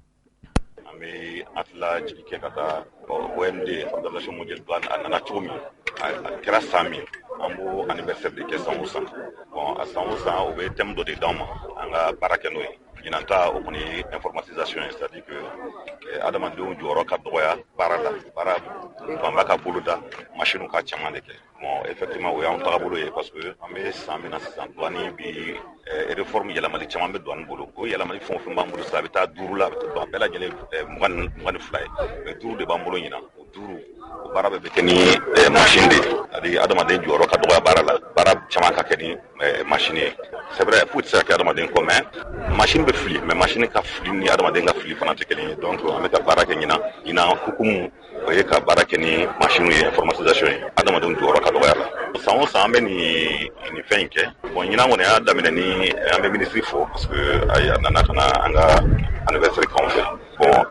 An bɛ atila jigi kɛ ka taa OMD Organisation Mondiale du Douane a nana cogo min a kɛra san min an b'o anniversaire de kɛ san o san a san o san o bɛ thème dɔ de d'an ma an ka baara kɛ n'o ye ɲinan ta o kɔni ye informatisation ye c'est à dire que adamadenw jɔyɔrɔ ka dɔgɔya baara la baara fanba ka bolo da machine ka caman de kɛ effectivement o y'anw tagabolo ye parce que an bɛ san min na sisan douane bi réforme yɛlɛmali caman bɛ douane bolo o yɛlɛmali fɛn o fɛn b'an bolo sisan a bɛ taa 5 la a bɛɛ lajɛlen 22 ye mais 5 de b'an bolo ɲinan o 5 o baara bɛɛ bɛ kɛ ni machine de c'est-à-dire adamaden jɔyɔrɔ ka dɔgɔya baara la baara caman ka kɛ ni machine ye c'est vrai foyi tɛ se ka kɛ adamaden kɔ mais machine bɛ fili mais machine ka fili ni adamaden ka fili fana tɛ kelen ye donc an bɛ ka baara kɛ ɲinan hukumu o ye ka baara kɛ ni machine ye informatisation ye adamadenw jɔyɔrɔ ka dɔgɔya la san o san an bɛ nin fɛn in kɛ ɲinan kɔni y'a daminɛ ni an bɛ ministre fo parce que a nana ka na an ka anniversaire k'anw fɛ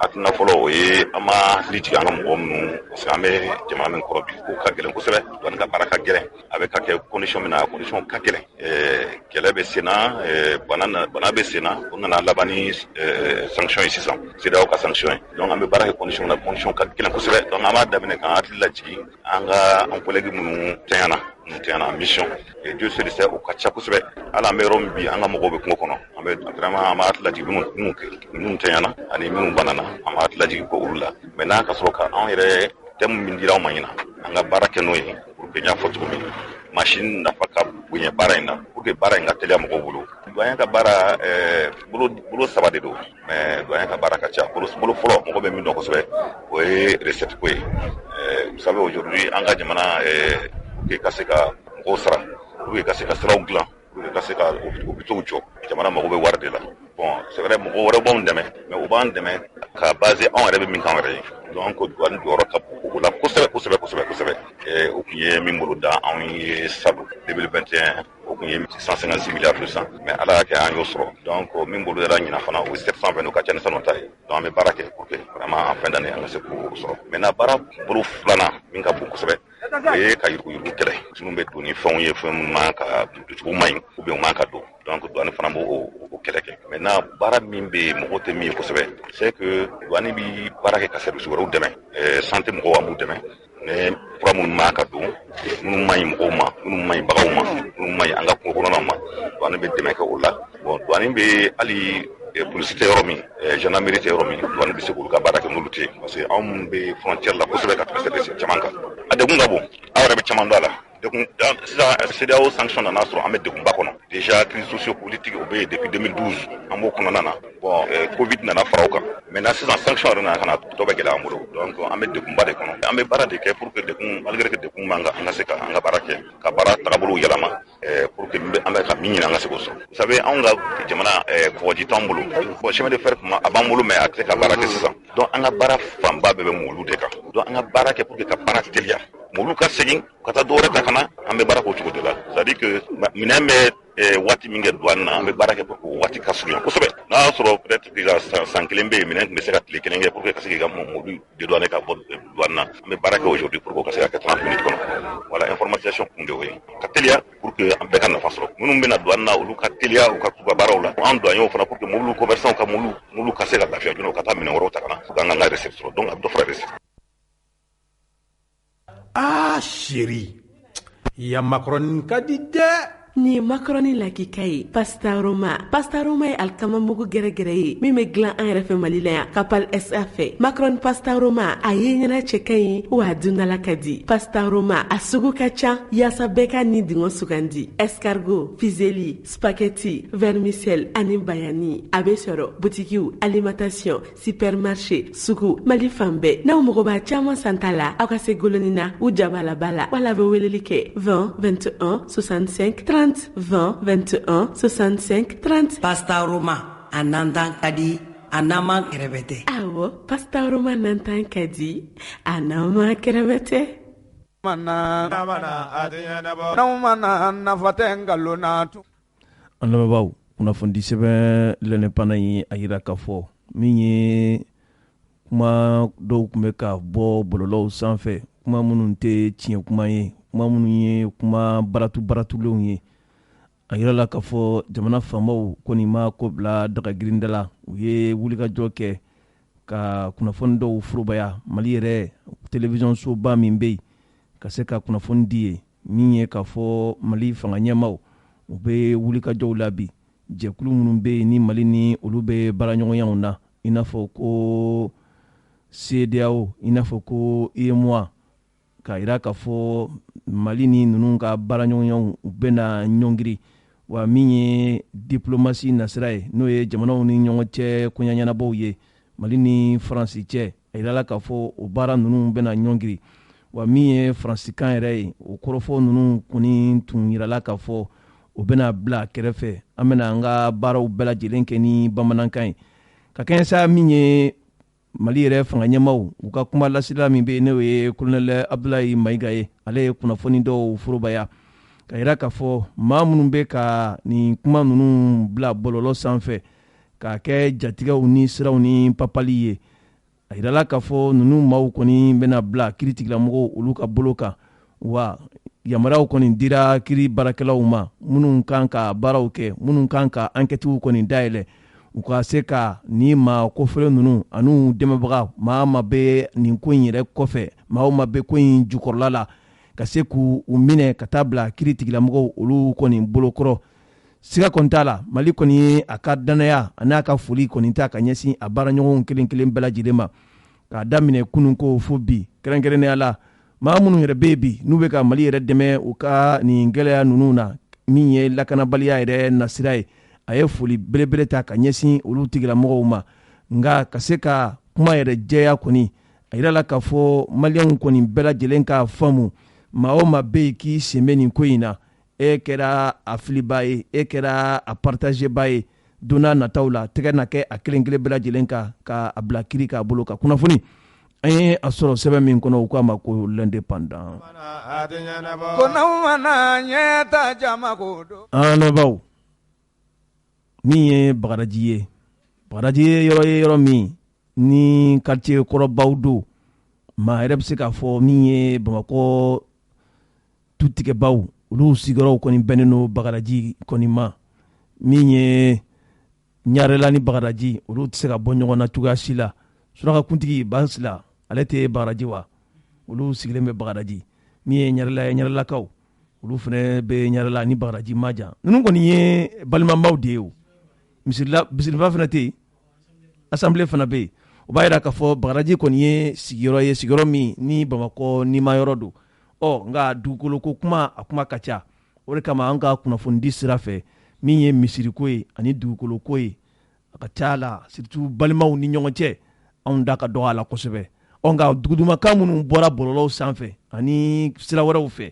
hakilina fɔlɔ o ye an ma hakili jigin an ka mɔgɔ minnu parce que an bɛ jamana min kɔrɔ bi ko ka gɛlɛn kosɛbɛ douane ka baara ka gɛlɛn a bɛ ka kɛ condition min na condition ka gɛlɛn kɛlɛ bɛ sen na bana bɛ sen na o nana laban ni sanction ye sisan CEDEAO ka sanction ye donc an bɛ baara kɛ condition na condition ka gɛlɛn kosɛbɛ donc an b'a daminɛ k'an hakili lajigin an ka an collègue minnu tɛɲɛna mission et Dieu seul sait o ka ca kosɛbɛ hali an bɛ yɔrɔ min bi an ka mɔgɔw bɛ kungo kɔnɔ an bɛ vraiment an b'a hakili lajigin minnu tɛɲɛna ani minnu banana an b'a hakili lajigin ko olu la maintenant ka sɔrɔ ka anw yɛrɛ thème min dira anw ma ɲina an ka baara kɛ n'o ye pour que n y'a fɔ cogo min machine nafa ka bonya baara in na pour que baara in ka teliya mɔgɔw bolo douane ka baara bolo saba de don mais douane ka baara ka ca bolo fɔlɔ mɔgɔ bɛ min dɔn kosɛbɛ o ye recette ko ye vous savez aujourd'hui an ka jamana pour que ka se ka mɔgɔw sara pour que ka se ka siraw dilan pour que ka se ka hôpitaux jɔ jamana mago bɛ wari de la c'est vrai mɔgɔ wɛrɛ b'anw dɛmɛ mais u b'an dɛmɛ ka base anw yɛrɛ bɛ min k'an yɛrɛ ye donc douane jɔyɔrɔ ka bon o la kosɛbɛ o tun ye min bolo da anw ye salon 2021 o tun ye 156 milliards de cent mais ala y'a kɛ an y'o sɔrɔ donc min bolo yɛrɛ ɲina fana o ye 720 o ka ca ni sanu ta ye donc an bɛ baara kɛ pour que vraiment en fin d'année an ka se k'o sɔrɔ maintenant baara bolo filanan min ka bon kosɛbɛ o ye ka yuruguyurugu kɛlɛ minnu bɛ don ni fɛnw ye fɛn min man ka ducogo man ɲi ou bien u man ka don donc douane fana b'o kɛlɛ kɛ maintenant baara min bɛ mɔgɔw tɛ min ye kosɛbɛ c'est que douane bɛ baara kɛ ka service wɛrɛw dɛmɛ santé mɔgɔw an b'u dɛmɛ ni fura minnu man ka don minnu man ɲi mɔgɔw ma minnu man ɲi baganw ma minnu man ɲi an ka kungo kɔnɔnaw ma douane bɛ dɛmɛ kɛ o la douane bɛ hali polisi tɛ yɔrɔ min gendarmerie tɛ yɔrɔ min douane bɛ se k'olu ka baara kɛ n'olu tɛ yen parce que anw bɛ frontière la kosɛbɛ ka tɛmɛ service caman kan a degun ka bon aw yɛrɛ bɛ caman dɔn a la sisan CEDEAO sanction nana sɔrɔ an bɛ degunba kɔnɔ déjà crise socio-politique o bɛ yen depuis 2012 an b'o kɔnɔna na covid nana fara o kan maintenant sisan sanction yɛrɛ nana ka na tɔ bɛ gɛlɛya an bolo donc an bɛ degunba de kɔnɔ an bɛ baara de kɛ pour que malgré que degun b'an kan an ka se ka an ka baara kɛ ka baara tagabolow yɛlɛma pour que an bɛ ka min ɲini an ka se k'o sɔrɔ vous savez anw ka jamana kɔgɔji t'anw bolo chemin de fer a b'an bolo mais a tɛ se ka baara kɛ sisan donc an ka baara fanba bɛɛ bɛ mɔlu de kan donc an ka baara kɛ pour que ka baara teliya mɔlu ka segin ka taa dɔwɛrɛ ta ka na an bɛ baara k'o cogo de la c'est à dire que minɛn bɛ waati min kɛ douane na an bɛ baara kɛ pour que o waati ka surunya kosɛbɛ n'a y'a sɔrɔ peut-être que san kelen bɛ yen minɛn tun bɛ se ka tile kelen kɛ pour que ka se k'i ka mɔbili dédouaner ka bɔ douane na an bɛ baara kɛ aujourd'hui pour que ka se ka kɛ 30 minutes kɔnɔ voilà informatisation kun de o ye ka teliya pour que an bɛɛ ka nafa sɔrɔ minnu bɛ na douane na olu ka teliya u ka k'u ka baaraw la an douaniers fana pour que mobili commerçants ka mobili ka se ka lafiya joona u ka taa minɛn wɛrɛw ta ka na pour que an ka recette sɔrɔ donc a bɛ dɔ fara recette. Ah chérie, ya macaroni ka di dɛ. Ni macaroni lakika ye Pastaroma ye alikama mugu gɛrɛgɛrɛ ye min bɛ dilan an yɛrɛ fɛ Mali la yan Kapal SA fɛ macaroni Pastaroma a ye ɲɛna cɛ ka ɲi wa a dundala ka di Pastaroma a sugu ka ca yaasa bɛɛ ka ni dingɛ sugandi escargot fusilli spaghetti vermicelle ani bayani a bɛ sɔrɔ butikiw alimentation supermarché sugu Mali fan bɛɛ n'aw mago b'a caman san ta la aw ka se goloni na u jabala bala wala a bɛ weleli kɛ 20 21 65 30 20 21 65 30 Pastaroma a nan tan ka di a n'an man kɛrɛfɛ tɛ. Awɔ, pastoroma nan tan ka di a n'an man kɛrɛfɛ tɛ. Mana n'aw mana nafa tɛ nkalon na tun. An lamɛnbaaw, kunnafoni sɛbɛn lɛnɛ pana ye a yira k'a fɔ min ye kuma dɔw tun bɛ ka bɔ bɔlɔlɔw sanfɛ, kuma minnu tɛ tiɲɛ kuma ye, kuma minnu ye kuma baratulenw ye. A yira la k'a fɔ jamana faamaw kɔni ma ko bila dagagirinda la, u ye wulikajɔ kɛ ka kunnafoni dɔw forobaya. Mali yɛrɛ télévision soba min bɛ yen ka se ka kunnafoni di ye, min ye k'a fɔ Mali fanga ɲɛmaw u bɛ wulikajɔw la bi. Jɛkulu minnu bɛ yen ni Mali ni olu bɛ baaraɲɔgɔnyaw na, i n'a fɔ ko CEDEAO, i n'a fɔ ko UEMOA, ka yira k'a fɔ Mali ni ninnu ka baaraɲɔgɔnyaw u bɛna ɲɔngiri. Wa min ye diplomasi nasira ye, n'o ye jamanaw ni ɲɔgɔn cɛ koɲa ɲɛnabɔw ye, Mali ni Faransi cɛ, a yira la k'a fɔ o baara ninnu bɛna ɲɔngiri. Wa min ye faransikan yɛrɛ ye, o kɔrɔfɔ ninnu kɔni tun yirala k'a fɔ o bɛna bila kɛrɛfɛ, an bɛna an ka baaraw bɛɛ lajɛlen kɛ ni bamanankan ye. Ka kɛɲɛ sa min ye Mali yɛrɛ fanga ɲɛmaw u ka kuma lasila min bɛ yen, n'o ye Colonel Abdoulaye Mayiga ye, ale ye kunnafoni dɔw forobaya ka yira k'a fɔ maa minnu bɛ ka nin kuma ninnu bila bɔlɔlɔ sanfɛ ka kɛ jatigɛw ni siraw ni papali ye. A yirala k'a fɔ ninnu maaw kɔni bɛna bila kiiri tigilamɔgɔw olu ka bolo kan, wa yamaraw kɔni dira kiiri baarakɛlaw ma minnu kan ka baaraw kɛ, minnu kan ka enquêtes kɔni dayɛlɛ, u ka se ka ni maa kofɔlen ninnu ani dɛmɛbaga maa ma bɛ nin ko in yɛrɛ kɔfɛ, maa ma bɛ ko in jukɔrɔla la, ka se k'u minɛ ka taa bila kiiri tigilamɔgɔw olu kɔni bolokɔrɔ. Siga kɔni t'a la, Mali kɔni ye a ka danaya a n'a ka foli kɔni ta ka ɲɛsin a baaraɲɔgɔnw kelen kelen bɛɛ lajɛlen ma, k'a daminɛ kunun ko fo bi. Kɛrɛnkɛrɛnnenya la, maa minnu yɛrɛ bɛ yen bi n'u bɛ ka Mali yɛrɛ dɛmɛ u ka nin gɛlɛya ninnu na, min ye lakanabaliya yɛrɛ nasira ye, a ye foli belebele ta ka ɲɛsin olu tigilamɔgɔw ma. Nka ka se ka kuma yɛrɛ jɛya kɔni, a yira la k'a fɔ maliyɛnw kɔni bɛɛ lajɛlen ka faamu, maa o maa bɛ yen k'i sen bɛ nin ko in na, e kɛra a filiba ye, e kɛra a partageba ye, don n'a nataw la tɛgɛ na kɛ a kelen kelen bɛɛ lajɛlen kan k'a bila kiiri k'a bolo kan. Kunnafoni an ye a sɔrɔ sɛbɛn min kɔnɔ u k'a ma ko l'indépendant. Ko n'aw mana ɲɛta jama ko don. An lamɛnbaaw, min ye Bagadaji ye, Bagadaji ye yɔrɔ min ni quartier kɔrɔbaw don, maa yɛrɛ bɛ se k'a fɔ min ye Bamakɔ tutigɛbaw olu sigiyɔrɔw kɔni bɛnnen don Bagadaji kɔni ma. Min ye Ɲarela ni Bagadaji olu tɛ se ka bɔ ɲɔgɔn na cogoya si la. Surakakuntigi Bansila ale tɛ Bagadaji wa, olu sigilen bɛ Bagadaji. Min ye Ɲarela ye, Ɲarelakaw olu fana bɛ Ɲarela ni Bagadaji ma jan. Ninnu kɔni ye balimamaw de ye o. Misiriba fana tɛ yen, assemblée fana bɛ yen. O b'a jira k'a fɔ Bagadaji kɔni ye sigiyɔrɔ min ni Bamakɔ ni ma yɔrɔ don. Nka dugukolo ko kuma a kuma ka ca, o de kama an ka kunnafoni di sira fɛ min ye misiriko ye ani dugukolo ko ye a ka ca la, surtout balimaw ni ɲɔgɔn cɛ anw da ka dɔgɔ a la kosɛbɛ. Nka dugudumakan minnu bɔra bɔlɔlɔw sanfɛ ani sira wɛrɛw fɛ,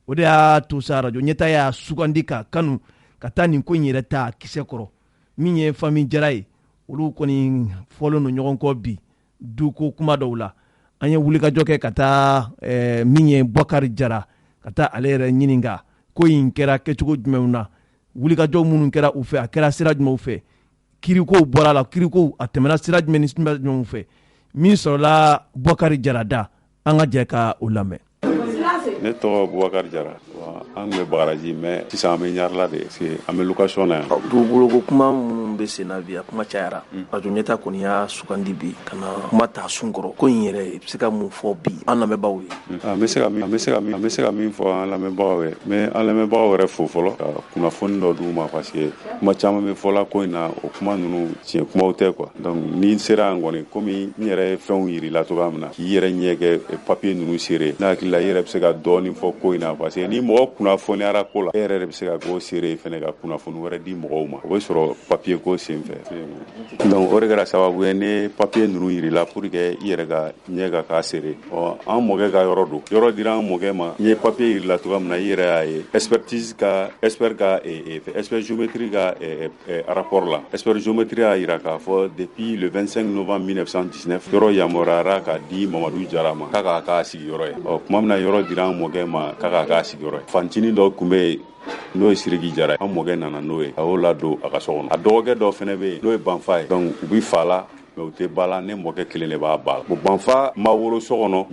o de y'a to sa radio ɲɛta y'a sugandi ka kanu ka taa nin ko in yɛrɛ ta kisɛ kɔrɔ. Min ye famille Jara ye, olu kɔni fɔlen don ɲɔgɔn kɔ bi duko kuma dɔw la. An ye wulikajɔ kɛ ka taa min ye Bukari Jara ka taa ale yɛrɛ ɲininka ko in kɛra kɛcogo jumɛnw na, wulikajɔ minnu kɛra u fɛ a kɛra sira jumɛnw fɛ, kiirikow bɔra la, kiirikow a tɛmɛna sira jumɛn ni sira jumɛnw fɛ. Min sɔrɔla Bukari Jara da, an ka jɛ ka o lamɛn. Ne tɔgɔ Bubakari Jara, an tun bɛ Bagadaji mais sisan an bɛ Ɲarela de parce que an bɛ location na yan. Dugukoloko kuma minnu bɛ sen na bi a kuma cayara, radio ɲɛta kɔni y'a sugandi bi ka na kuma ta sun kɔrɔ. Ko in yɛrɛ i bɛ se ka mun fɔ bi an lamɛnbaaw ye? An bɛ se ka min fɔ an lamɛnbaaw ye, mais an lamɛnbaaw yɛrɛ fo fɔlɔ ka kunnafoni dɔ d'u ma parce que kuma caman bɛ fɔla ko in na o kuma ninnu tiɲɛ kumaw tɛ quoi. Donc ni sera yan kɔni komi n yɛrɛ ye fɛnw yirila cogoya min na k'i yɛrɛ ɲɛ kɛ papier ninnu seere, ne hakili la i yɛrɛ bɛ se ka dɔɔni fɔ ko in na parce que ni mɔgɔ kunnafoniyara ko la e yɛrɛ de bɛ se ka k'o seere fɛnɛ ka kunnafoni wɛrɛ di mɔgɔw ma o bɛ sɔrɔ papier ko senfɛ donc o de kɛra sababu ye ne papier ninnu yirila pour que i yɛrɛ ka ɲɛ ka k'a seere an mɔkɛ ka yɔrɔ don yɔrɔ dira an mɔkɛ ma n ye papier yirila cogoya min na i yɛrɛ y'a ye expert géométrie ka rapport la expert géométrie y'a yira k'a fɔ depuis le 25 novembre 1919 yɔrɔ yamaruyara ka di Mamadu Jara ma k'a k'a sigiyɔrɔ ye tuma min na yɔrɔ dira an mɔkɛ ma k'a k'a sigiyɔrɔ ye fantinin dɔ tun bɛ yen n'o ye Siriki Jara an mɔkɛ nana n'o ye a y'o ladon a ka so kɔnɔ a dɔgɔkɛ dɔ fɛnɛ bɛ yen n'o ye Banfa ye donc u bi fa la mais u tɛ ba la ne mɔkɛ kelen de b'a ba la Banfa ma wolo so kɔnɔ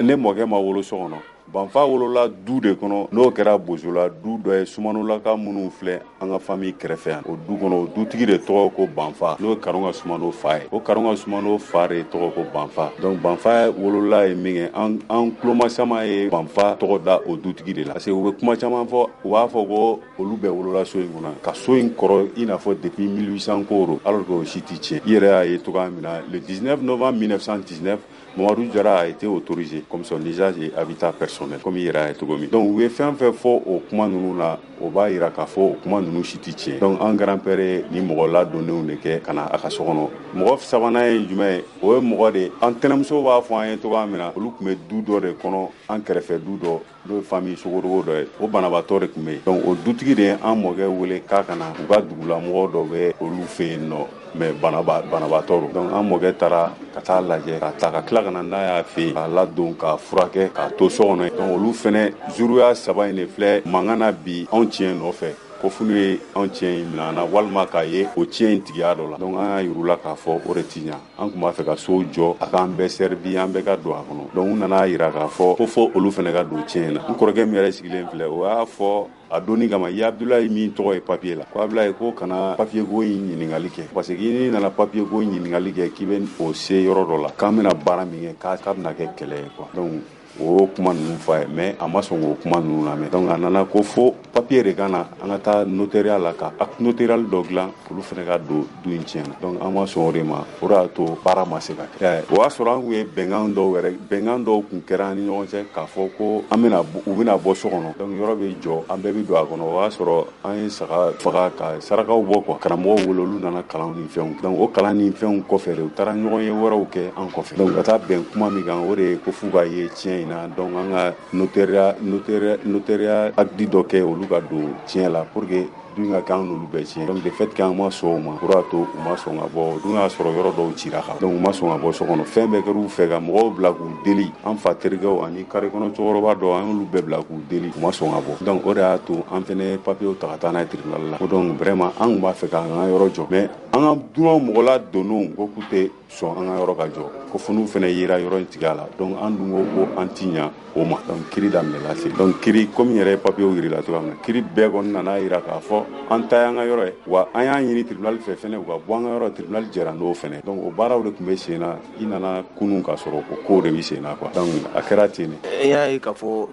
ne mɔkɛ ma wolo so kɔnɔ Banfa wolola du de kɔnɔ n'o kɛra bozola du dɔ ye Sumanolaka minnu filɛ an ka famille kɛrɛfɛ yan o du kɔnɔ o dutigi de tɔgɔ ko Banfa n'o ye Karunga Sumano fa ye o Karunga Sumano fa de tɔgɔ ko Banfa donc Banfa wolola ye min kɛ an kuloma caman ye Banfa tɔgɔ da o dutigi de la parce que u bɛ kuma caman fɔ u b'a fɔ ko olu bɛɛ wolola so in kɔnɔ ka so in kɔrɔ i n'a fɔ depuis 1800 ko alors que o si tɛ tiɲɛ i yɛrɛ y'a ye cogoya min na le 19 novembre 1919 Mamadou Jara a été autorisé comme son usage et habitat personnel comme il yɛrɛ ye cogo min donc u ye fɛn fɛn fɔ o kuma ninnu na o b'a yira k'a fɔ o kuma ninnu si tɛ tiɲɛ donc an grand-père ye ni mɔgɔ ladonnenw de kɛ ka na a ka so kɔnɔ mɔgɔ sabanan ye jumɛn ye o ye mɔgɔ de an tɛnɛmuso b'a fɔ an ye cogoya min na olu tun bɛ du dɔ de kɔnɔ an kɛrɛfɛ du dɔ n'o ye famille sogorogo dɔ ye o banabaatɔ de tun bɛ yen donc o dutigi de ye an mɔkɛ wele k'a ka na u ka dugulamɔgɔ dɔ bɛ olu fɛ yen nɔ mais banabaatɔ don donc an mɔkɛ taara ka taa lajɛ ka ta ka tila ka na n'a y'a fɛ yen k'a ladon k'a furakɛ k'a to so kɔnɔ donc olu fɛnɛ zuruya saba in de filɛ mankan na bi anw tiɲɛ nɔfɛ ko funu ye anw tiɲɛ in minɛ an na walima k'a ye o tiɲɛ in tigiya dɔ la donc an y'a yir'u la k'a fɔ o de ti ɲa an tun b'a fɛ ka so jɔ a k'an bɛɛ servi an bɛɛ ka don a kɔnɔ donc u nana yira k'a fɔ ko fɔ olu fɛnɛ ka don tiɲɛ na n kɔrɔkɛ min yɛrɛ sigilen filɛ o y'a fɔ a donni kama i Abdulayi min tɔgɔ ye papier la ko Abdulayi ko kana papier ko in ɲininkali kɛ parce que n'i nana papier ko ɲininkali kɛ k'i bɛ o se yɔrɔ dɔ la k'an bɛna baara min kɛ k'a bɛna kɛ kɛlɛ ye quoi donc o kuma ninnu fɔ a ye mais a ma sɔn k'o kuma ninnu lamɛn donc a nana ko fo papier de ka na an ka taa notariat la ka acte notarial dɔ dilan olu fana ka don du in tiɲɛ na donc an ma sɔn o de ma o de y'a to baara ma se ka kɛ o y'a sɔrɔ an tun ye bɛnkan dɔw kun kɛra an ni ɲɔgɔn cɛ k'a fɔ ko u bɛna bɔ so kɔnɔ donc yɔrɔ bɛ jɔ an bɛɛ bɛ don a kɔnɔ o y'a sɔrɔ an ye saga faga ka sarakaw bɔ quoi karamɔgɔw wele olu nana kalan ni fɛnw donc o kalan ni fɛnw kɔfɛ de u taara ɲɔgɔn ye wɛrɛw kɛ an kɔfɛ donc ka taa bɛn kuma min kan o de ye ko f'u ka ye tiɲɛ in na donc an ka notariat acte dɔ kɛ olu ka don tiɲɛ la pour que dun ka kan n'olu bɛɛ tiɲɛ donc de fait qu'an ma sɔn o ma o de y'a to u ma sɔn ka bɔ dun y'a sɔrɔ yɔrɔ dɔw cira kan donc u ma sɔn ka bɔ so kɔnɔ fɛn bɛɛ kɛr'u fɛ ka mɔgɔw bila k'u deli an fa terikɛw ani kare kɔnɔ cɛkɔrɔba dɔw an y'olu bɛɛ bila k'u deli u ma sɔn ka bɔ donc o de y'a to an fɛnɛ papiyew ta ka taa n'a ye tribunal la ko donc vraiment an tun b'a fɛ k'an ka yɔrɔ jɔ mais an ka dunanw mɔgɔ la donnenw ko k'u tɛ sɔn an ka yɔrɔ ka jɔ ko fo n'u fɛnɛ yera yɔrɔ in tigɛ a la donc an dun ko an ti ɲa o ma donc kiri daminɛla ten donc kiri komi yɛrɛ ye papiyew yirila cogoya min na kiri bɛɛ kɔni nana yira k'a fɔ an ta y'an ka yɔrɔ ye wa an y'a ɲini tribunal fɛ fɛnɛ u ka bɔ an ka yɔrɔ tribunal jɛra n'o fɛnɛ donc o baaraw de tun bɛ sen na i nana kunun k'a sɔrɔ o kow de bɛ sen na quoi donc a kɛra ten de. E y'a ye k'a fɔ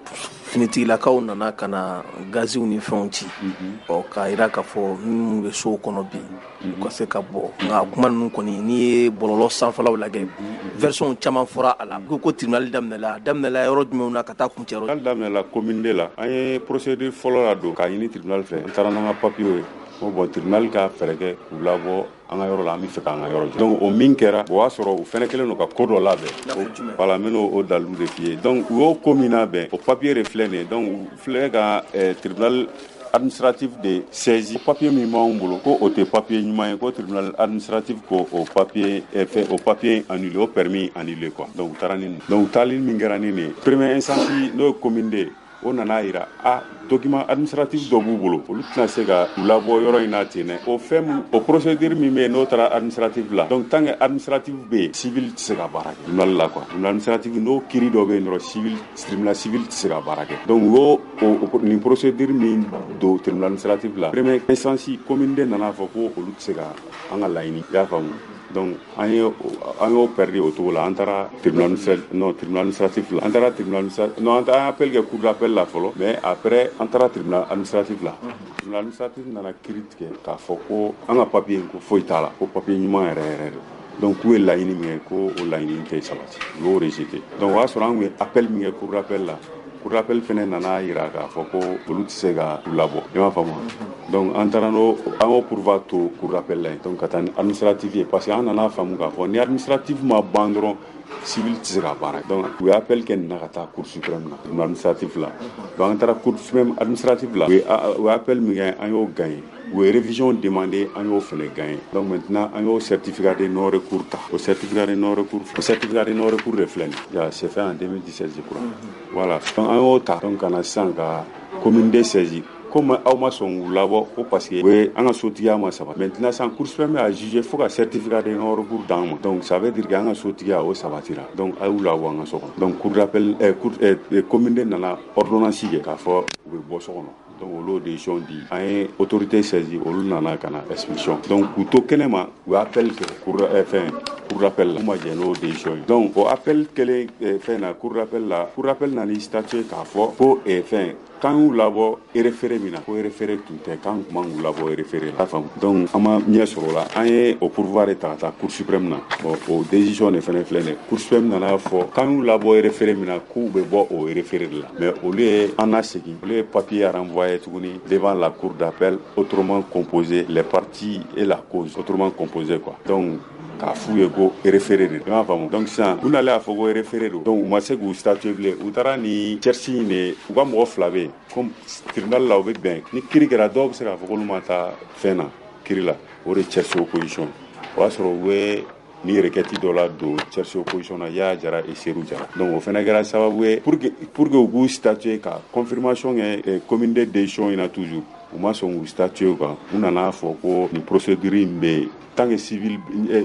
finitigilakaw nana ka na gaziw ni fɛnw ci k'a yira k'a fɔ minnu bɛ sow kɔnɔ bi u ka se ka bɔ nka kuma ninnu kɔni n'i ye bɔlɔlɔ sanfɛlaw lajɛ version caman fɔra a la ko tribunal daminɛla yɔrɔ jumɛnw na ka taa kuncɛ yɔrɔ. tribunal daminɛla commune de la an ye procédure fɔlɔ la don k'a ɲini tribunal fɛ an taara n'an ka papiyew ye bon tribunal ka fɛɛrɛ kɛ k'u labɔ an ka yɔrɔ la an bɛ fɛ k'an ka yɔrɔ jɔ donc o min kɛra o y'a sɔrɔ u fɛnɛ kɛlen don ka ko dɔ labɛn voilà n bɛna o dalilu de f'i ye donc u y'o ko min labɛn o papier de filɛ nin ye donc u filɛ ka tribunal administratif de saisi papier min b'anw bolo ko o tɛ papier ɲuman ye ko tribunal administratif ko o papier annulé o permis annulé quoi donc u taara ni donc taali min kɛra ni nin ye première instance n'o ye commune de ye o nana yira document administratif dɔ b'u bolo olu tɛna se ka u labɔ yɔrɔ in na ten dɛ o procédure min bɛ yen n'o taara administratif la donc tant que administratif bɛ yen civil tɛ se ka baara kɛ tribunal la quoi tribunal administratif n'o kiiri dɔ bɛ yen dɔrɔn tribunal civil tɛ se ka baara kɛ donc o nin procédure min don tribunal administratif la première instance commune de nana fɔ ko olu tɛ se ka an ka laɲini i y'a faamu donc an y'o perdu o cogo la an taara tribunal administratif la an taara tribunal administratif non an taara appel kɛ cour d'appel la fɔlɔ mais après an taara tribunal administratif la tribunal administratif nana kiiri tigɛ k'a fɔ ko an ka papier ko foyi t'a la ko papier ɲuman yɛrɛ yɛrɛ de donc k'u ye laɲini min kɛ ko o laɲini tɛ sabati u y'o rejeté donc o y'a sɔrɔ an tun ye appel min kɛ cour d'appel la cour d'appel fɛnɛ nana yira k'a fɔ ko olu tɛ se ka u labɔ i m'a faamu donc an taara n'o an y'o pourvoi to cour d'appel la yen donc ka taa ni administratif ye parce que an nana faamu k'a fɔ ni administratif ma ban dɔrɔn civil tɛ se ka baara donc u ye appel kɛ nin na ka taa cour suprême na administratif la donc an taara cour suprême administratif la u ye appel min kɛ an y'o gagné u ye révision demandé an y'o fɛnɛ gagné donc maintenant an y'o certificat de non recours ta o certificat de non recours de filɛ nin ye c'est fait en 2017 je crois voilà donc an y'o ta donc ka na sisan ka commune de saisi comme aw ma sɔn k'u labɔ ko parce que o ye an ka sotigiya ma saba maintenant san cour suprême a jugé fo ka certificat de non recours d'an ma donc ça veut dire que an ka sotigiya o sabatira donc a y'u labɔ an ka so kɔnɔ donc cour d'appel commune de nana ordonnance kɛ k'a fɔ u bɛ bɔ so kɔnɔ donc olu décision di an ye autorité saisi olu nana ka na expulsion donc k'u to kɛnɛ ma u ye appel kɛ cour d'appel la u ma jɛ n'o décision ye donc o appel kɛlen fɛn na cour d'appel nana statuer k'a fɔ ko fɛn kan y'u labɔ référé min na ko référé tun tɛ kan kuma y'u labɔ référé la faamu donc an ma ɲɛ sɔrɔ o la an ye o pourvoir de ta ka taa cour suprême na bon o décision de fɛnɛ filɛ nin cour suprême nana fɔ kan y'u labɔ référé min na k'u bɛ bɔ o référé de la mais olu ye an lasegin olu ye papier renvoyé tuguni devant la cour d'appel autrement composé les parties et la cause autrement composé quoi donc k'a f'u ye ko référé de i m'a faamu donc sisan u nalen a fɔ ko référé don donc u ma se k'u statuer bilen u taara ni cherche in de u ka mɔgɔ fila bɛ yen comme tribunal la u bɛ bɛn ni kiiri kɛra dɔw bɛ se k'a fɔ k'olu ma taa fɛn na kiiri la o de cherche opposition o y'a sɔrɔ u bɛ ni requête dɔ la don cherche opposition na Yaya Jara et Serou Jara donc o fana kɛra sababu ye pour que u k'u statuer ka confirmation kɛ commune de décision in na toujours u ma sɔn k'u statuer kan u nana fɔ ko ni procédure in bɛ tant que civil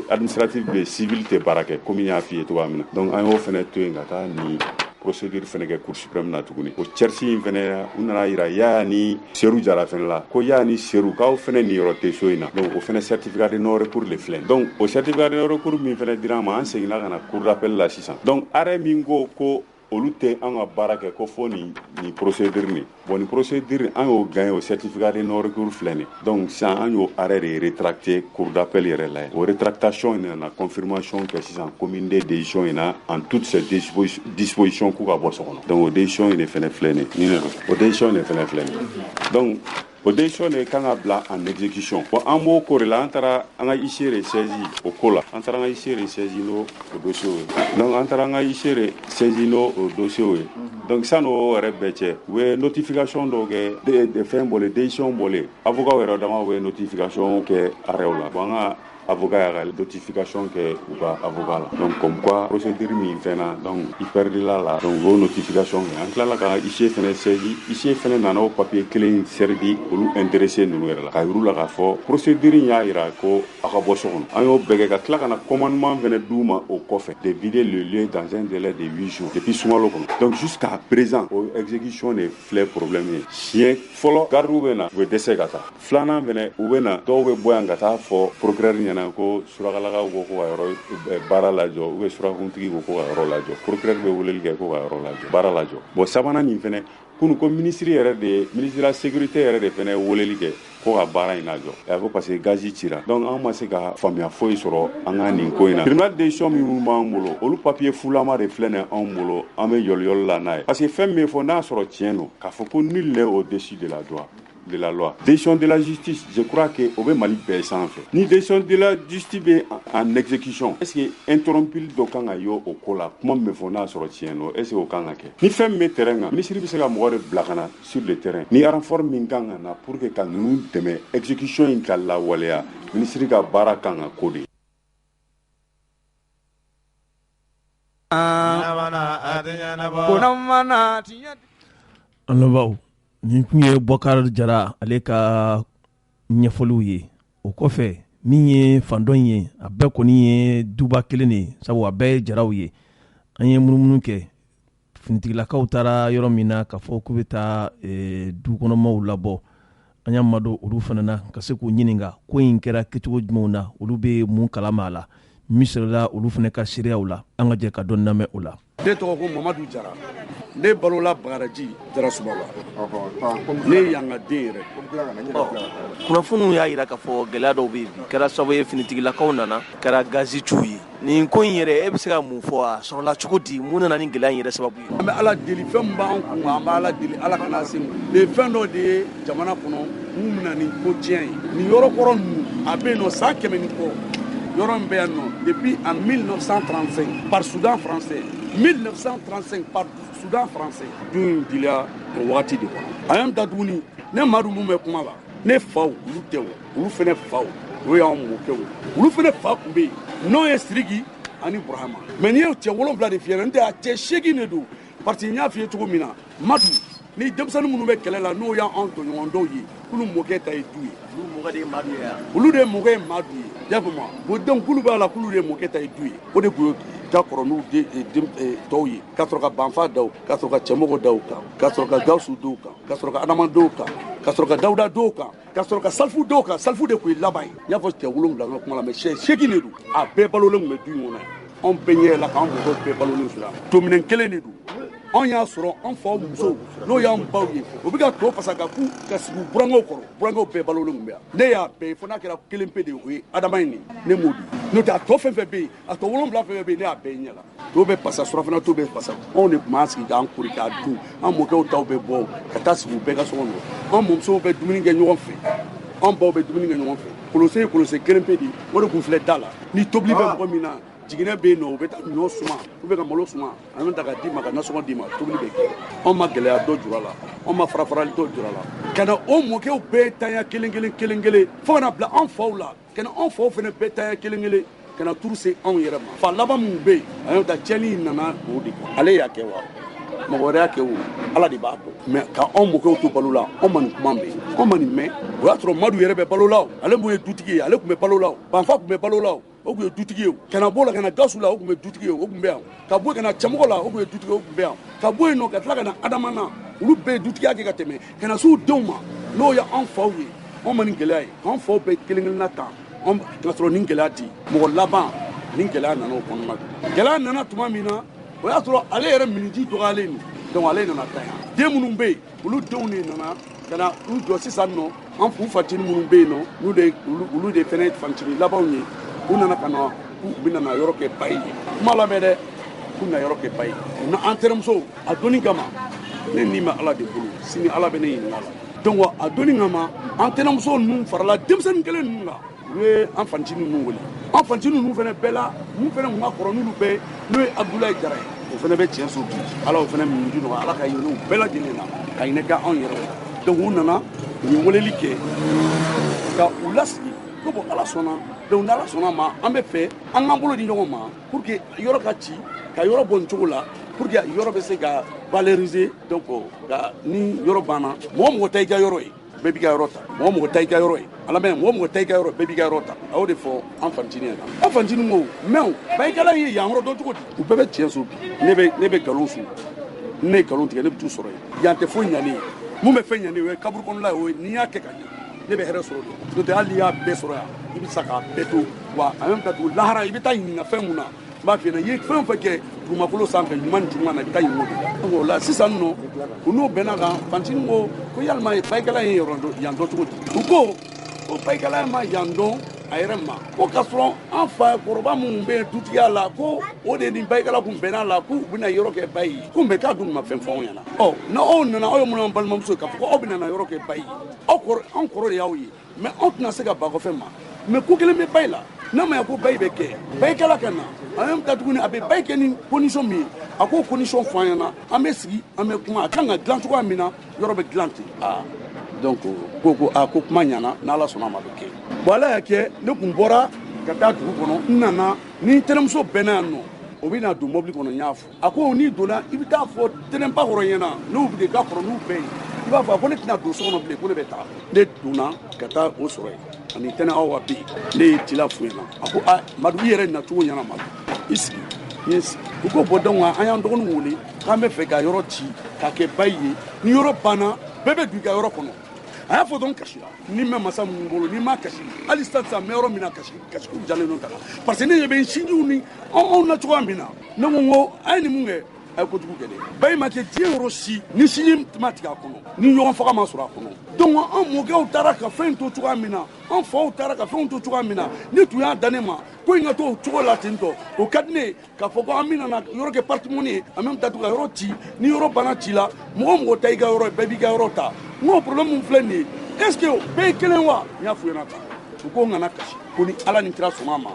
administratif bɛ civil tɛ baara kɛ komi n y'a f'i ye cogoya min na donc an y'o fana to yen ka taa ni procédure fɛnɛ kɛ cour suprême na tuguni o cherche in fɛnɛ u nana yira Yaya ni Serou Jara fɛnɛ la ko Yaya ni Serou k'aw fɛnɛ niyɔrɔ tɛ so in na donc o fɛnɛ certificat de non recours le filɛ donc o certificat de non recours min fɛnɛ dira an ma an seginna ka na cour d'appel la sisan donc arrêt min ko olu tɛ an ka baara kɛ ko fo ni procédure ni bon ni procédure an y'o gagné o certificat de non recours filɛ nin donc sisan an y'o arrêt de rétracté cour d'appel yɛrɛ la o rétractation in nana confirmation kɛ sisan commune de décision in na en toutes ces dispositions k'u ka bɔ so kɔnɔ donc o décision in de fɛnɛ filɛ nin ni ne o décision de fɛnɛ filɛ nin donc o décision de kan ka bila en exécution bon an b'o ko de la an taara an ka huissier de saisi o ko la an taara an ka huissier de saisi n'o dossier ye donc an taara an ka huissier de saisi n'o dossier ye donc san'o yɛrɛ bɛɛ cɛ u ye notification dɔw kɛ fɛn bɔlen décision bɔlen avocat yɛrɛ dama u ye notification kɛ arrêt la bon an ka avocat y'a ka notification kɛ u ka avocat la donc comme quoi procédure min fɛnna donc i perdila la donc o notification kɛ an tilala ka huissier fɛnɛ saisi huissier fɛnɛ nana o papier kelen servi olu intéressé ninnu yɛrɛ la k'a yir'u la k'a fɔ procédure in y'a yira ko a ka bɔ so kɔnɔ an y'o bɛɛ kɛ ka tila ka na commandement fɛnɛ d'u ma o kɔfɛ de vider le lieu dans un délai de 8 jours depuis sunkalo kɔnɔ donc jusqu'à présent o exécution de filɛ problème ye siɲɛ fɔlɔ gardiw bɛ na u bɛ dɛsɛ ka taa filanan fɛnɛ u bɛ na dɔw bɛ bɔ yan ka taa fɔ procureur ɲɛna ko surakalakaw ko ka yɔrɔ baara lajɔ ou bien surakuntigi ko ka yɔrɔ lajɔ procureur bɛ weleli kɛ ko ka yɔrɔ lajɔ baara lajɔ bon sabanan nin fɛnɛ kunu ko ministre de la sécurité yɛrɛ de fɛnɛ weleli kɛ ko ka baara in lajɔ a ko parce que gazi cira donc an ma se ka faamuya foyi sɔrɔ an ka nin ko in na tribunal décision min b'an bolo olu papier fulama de filɛ nin anw bolo an bɛ yɔliyɔli la n'a ye parce que fɛn min fɔ n'a sɔrɔ tiɲɛ don k'a fɔ ko nul n'est au-dessus de la loi. Décision de la justice, je crois que au Mali bɛɛ sanfɛ. Ni décision de la justice bɛ en exécution, est-ce que interrompil dɔ kan ka y'o o ko la kuma min bɛ fɔ n'a sɔrɔ tiɲɛ don, est-ce que o kan ka kɛ? Ni fɛn min bɛ terrain kan, ministre bɛ se ka mɔgɔ de bila ka na sur le terrain. Ni renfort min kan ka na pour que ka ninnu dɛmɛ exécution in ka lawaleya, ministre ka baara kan ka ko de. An nin tun ye Bokar Jara ale ka ɲɛfɔliw ye o kɔfɛ min ye fandɔn ye a bɛɛ kɔni ye duba kelen de sabu a bɛɛ ye jaraw ye an ye munumunu kɛ finitigilakaw taara yɔrɔ min na k'a fɔ k'u bɛ taa dukɔnɔmaw labɔ an y'a madon olu fana na ka se k'u ɲininka ko in kɛra kɛcogo jumɛnw na olu bɛ mun kalama a la misirila olu fana ka seereyaw la an ka jɛ ka dɔn lamɛn o la. Ne tɔgɔ ko Mamadu Jara ne balola Bagadaji Dara Sumaba ne yanga den yɛrɛ. kunnafoniw y'a yira k'a fɔ gɛlɛya dɔw bɛ bi kɛra sababu ye finitigilakaw nana kɛra gazi ciw ye nin ko in yɛrɛ e bɛ se ka mun fɔ a sɔrɔla cogo di mun nana ni gɛlɛya in yɛrɛ sababu ye. An bɛ Ala deli fɛn min b'an kun an bɛ Ala deli Ala kana se nin ye fɛn dɔ de ye jamana kɔnɔ mun bɛna nin ko tiɲɛ ye nin yɔrɔ kɔrɔ ninnu a bɛ yen nɔ san 100 ni kɔ yɔrɔ min bɛ yan nɔ depuis en 1935 par Soudan français 1935 par Soudan français dun dila o waati de kɔnɔ a y'an da tuguni ne Madu mun bɛ kuma la ne faw olu tɛ o olu fana faw o y'anw mɔkɛw olu fana fa tun bɛ yen n'o ye Sidiki ani Burahima mais n'i ye cɛ 7 de f'i ɲɛna n tɛ a cɛ 8 de don parce que n y'a f'i ye cogo min na Madu ni denmisɛnnin minnu bɛ kɛlɛ la n'o y'anw tɔɲɔgɔn dɔw ye k'olu mɔkɛ ta ye du ye olu de ye mɔkɛ ye Madu ye y'a faamu wa donc k'olu b'a la k'olu de ye mɔkɛ ta ye du ye o de tun ye da kɔrɔ n'u tɔw ye ka sɔrɔ ka Banfa da o ka sɔrɔ ka Cɛmɔgɔ da o kan ka sɔrɔ ka Gawusu da o kan ka sɔrɔ ka Adama da o kan ka sɔrɔ ka Dawuda da o kan ka sɔrɔ ka Salifu da o kan Salifu de tun ye laban ye n y'a fɔ cɛ 7 n ka kuma la mais cɛ 8 de don a bɛɛ balolen tun bɛ du in kɔnɔ anw bɛɛ ɲɛ yɛlɛla k'an mɔgɔw bɛɛ balolen filɛ tominɛn 1 de don anw y'a sɔrɔ an faw musow n'o y'an baw ye o bɛ ka to fasa ka k'u ka sigi burankɛw kɔrɔ burankɛw bɛɛ balolen tun bɛ yan ne y'a bɛɛ ye fo n'a kɛra 1 pe de o ye Adama in ne m'o di n'o tɛ a tɔ fɛn fɛn bɛ yen a tɔ 7 fɛn fɛn bɛ yen ne y'a bɛɛ ɲɛ la to bɛ pasa surafana to bɛ pasa anw de tun b'an sigi k'an kori k'a dun an mɔkɛw taw bɛ bɔ ka taa sigi u bɛɛ ka so kɔnɔ an mɔmusow bɛ dumuni kɛ ɲɔgɔn fɛ an baw bɛ dumuni kɛ ɲɔgɔn fɛ kolose ye kolose 1 pe de o de tun filɛ da la ni tobili bɛ mɔgɔ min na jiginɛ bɛ yen nɔ u bɛ taa ɲɔ suma u bɛ ka malo suma an bɛ ta ka d'i ma ka nasɔngɔ d'i ma tobili bɛ kɛ anw ma gɛlɛya dɔ jura la anw ma farafarali dɔ jura la ka na o mɔkɛw bɛɛ tanya kelen kelen fo ka na bila anw faw la ka na anw faw fana bɛɛ tanya kelen ka na turu se anw yɛrɛ ma fa laban minnu bɛ yen a y'o ta cɛnni in nana o de kɔ ale y'a kɛ wa mɔgɔ wɛrɛ y'a kɛ o Ala de b'a dɔn mais ka anw mɔkɛw to balo la anw ma nin kuma mɛn anw ma nin mɛn o y'a sɔrɔ Madu yɛrɛ bɛ balo la o ale mun ye dutigi ye ale tun bɛ balo la o Banfa tun bɛ balo la o tun ye dutigi ye o ka na bɔ o la ka na Gawusu la o tun bɛ dutigi ye o tun bɛ yan ka bɔ yen ka na Cɛmɔgɔ la o tun ye dutigi ye o tun bɛ yan ka bɔ yen nɔ ka tila ka na Adama na olu bɛɛ ye dutigiya kɛ ka tɛmɛ ka na s'u denw ma n'o ye anw faw ye anw ma nin gɛlɛya ye anw faw bɛɛ kelen-kelenna ta ka sɔrɔ nin gɛlɛya tɛ mɔgɔ laban nin gɛlɛya nana o kɔnɔna na gɛlɛya nana tuma min na o y'a sɔrɔ ale yɛrɛ miniji dɔgɔyalen don donc ale nana ta yan den minnu bɛ yen olu denw de nana ka na u jɔ sisan nɔ an fu fatini minnu bɛ yen nɔ olu de fɛnɛ fantini labanw ye u nana ka na k'u bɛna na yɔrɔ kɛ ba ye kuma lamɛn dɛ k'u na yɔrɔ kɛ ba ye na an tɛrɛmuso a donni kama ne ni ma Ala de bolo sini Ala bɛ ne ɲininka la donc a donni kama an tɛrɛmuso ninnu farala denmisɛnnin kelen ninnu kan u ye an fantini ninnu wele an fantini ninnu fɛnɛ bɛɛ la mun fɛnɛ kun ka kɔrɔ n'olu bɛɛ n'o ye Abudulayi Jara ye o fɛnɛ bɛ tiɲɛ so bi Ala o fɛnɛ miniji nɔgɔya Ala ka hinɛ u bɛɛ lajɛlen na ka hinɛ kɛ anw yɛrɛ la donc u nana u ye weleli kɛ ka u lasigi ko bon Ala sɔnna donc n'Ala sɔnna ma an bɛ fɛ an k'an bolo di ɲɔgɔn ma pour que yɔrɔ ka ci ka yɔrɔ bɔ nin cogo la pour que yɔrɔ bɛ se ka valoriser donc ka ni yɔrɔ banna mɔgɔ ta i ka yɔrɔ ye bɛɛ b'i ka yɔrɔ ta mɔgɔ ta i ka yɔrɔ ye Ala mɛ mɔgɔ ta i ka yɔrɔ bɛɛ b'i ka yɔrɔ ta a y'o de fɔ an fantini ɲɛna an fantini ko mais bayikɛla ye yan yɔrɔ dɔn cogo di u bɛɛ bɛ tiɲɛ so bi ne bɛ nkalon su ne ye nkalon tigɛ ne bɛ t'u sɔrɔ yen yan tɛ foyi ɲani ye mun bɛ fɛn ɲani o ye kaburu kɔnɔla ye o ye n'i y'a kɛ ka ɲɛ ne bɛ hɛrɛ sɔrɔ de n'o tɛ hali n'i y'a bɛɛ sɔrɔ yan i bɛ sa k'a bɛɛ to wa a même temps lahara i bɛ taa ɲininka fɛn mun na n b'a f'i ɲɛna i ye fɛn o fɛn kɛ dugumakolo sanfɛ ɲuman ni juguman na i bɛ taa ɲininka o de la o la sisan nɔ u n'o bɛnna kan fantini ko yalima bayikɛla ye yan dɔn cogo di u ko o bayikɛla ma yan dɔn a yɛrɛ ma ko ka sɔrɔ an fa kɔrɔba minnu bɛ dutigiya la ko o de ni bayikɛla kun bɛnna la k'u bɛna yɔrɔ kɛ ba ye ko mɛ k'a dun ma fɛn fɔ anw ɲɛna n'aw nana aw ye minnu balimamuso ye k'a fɔ ko aw bɛna na yɔrɔ kɛ ba ye anw kɔrɔ de y'aw ye mɛ anw tɛna se ka ba kɔfɛ ma mɛ ko kelen bɛ ba ye la n'a ma ko ba bɛ kɛ bayikɛla ka na a ye taa tuguni a bɛ ba kɛ ni condition min ye a k'o condition fɔ an ɲɛna an bɛ sigi an bɛ kuma a kan ka dilan cogoya min na yɔrɔ bɛ dilan ten donc ko kuma ɲɛna n'Ala sɔnna a ma bɛ kɛ bon Ala y'a kɛ ne kun bɔra ka taa dugu kɔnɔ n nana ni tɛnɛmuso bɛnna yan nɔ o bɛ na don mobili kɔnɔ n y'a fɔ a ko n'i donna i bɛ taa fɔ tɛnɛnba kɔrɔ ɲɛna n'u bɛ ka kɔrɔ n'u bɛɛ ye i b'a fɔ a ko ne tɛna don so kɔnɔ bilen ko ne bɛ taa ne donna ka taa o sɔrɔ yen ani tɛnɛ aw wa bɛ yen ne ye cila f'u ɲɛna a ko Madu i yɛrɛ nacogo ɲɛna Madu i sigi n ye sigi u ko bɔn donc an y'an dɔgɔninw wele k'an bɛ fɛ ka yɔrɔ ci k'a kɛ ba ye ni yɔrɔ banna bɛɛ bɛ don i ka yɔrɔ kɔnɔ a y'a fɔ dɔrɔn kasira ni mɛ masa minnu bolo n'i ma kasi hali sisan mɛ yɔrɔ min na kasi jalen don ta la parce que ne ɲɛ bɛ n sinjiw ni anw na cogoya min na ne ko n ko a ye nin mun kɛ a ye kojugu kɛ dɛ bayimakɛ diɲɛ yɔrɔ si ni sini ma tigɛ a kɔnɔ ni ɲɔgɔn faga ma sɔrɔ a kɔnɔ donc an mɔkɛw taara ka fɛn to cogoya min na an faw taara ka fɛnw to cogoya min na ni tun y'a dan ne ma ko in ka to o cogo la ten tɔ o ka di ne ye k'a fɔ ko an bɛna na yɔrɔ kɛ patrimoine ye en même temps ka yɔrɔ ci ni yɔrɔ bana ci la mɔgɔ mɔgɔ ta i ka yɔrɔ bɛɛ b'i ka yɔrɔ ta n ko problème min filɛ nin ye est ce que bɛɛ ye kelen wa n y'a fɔ ɲɛna tan u ko n kana kasi ko ni ala ni kira sɔnna a ma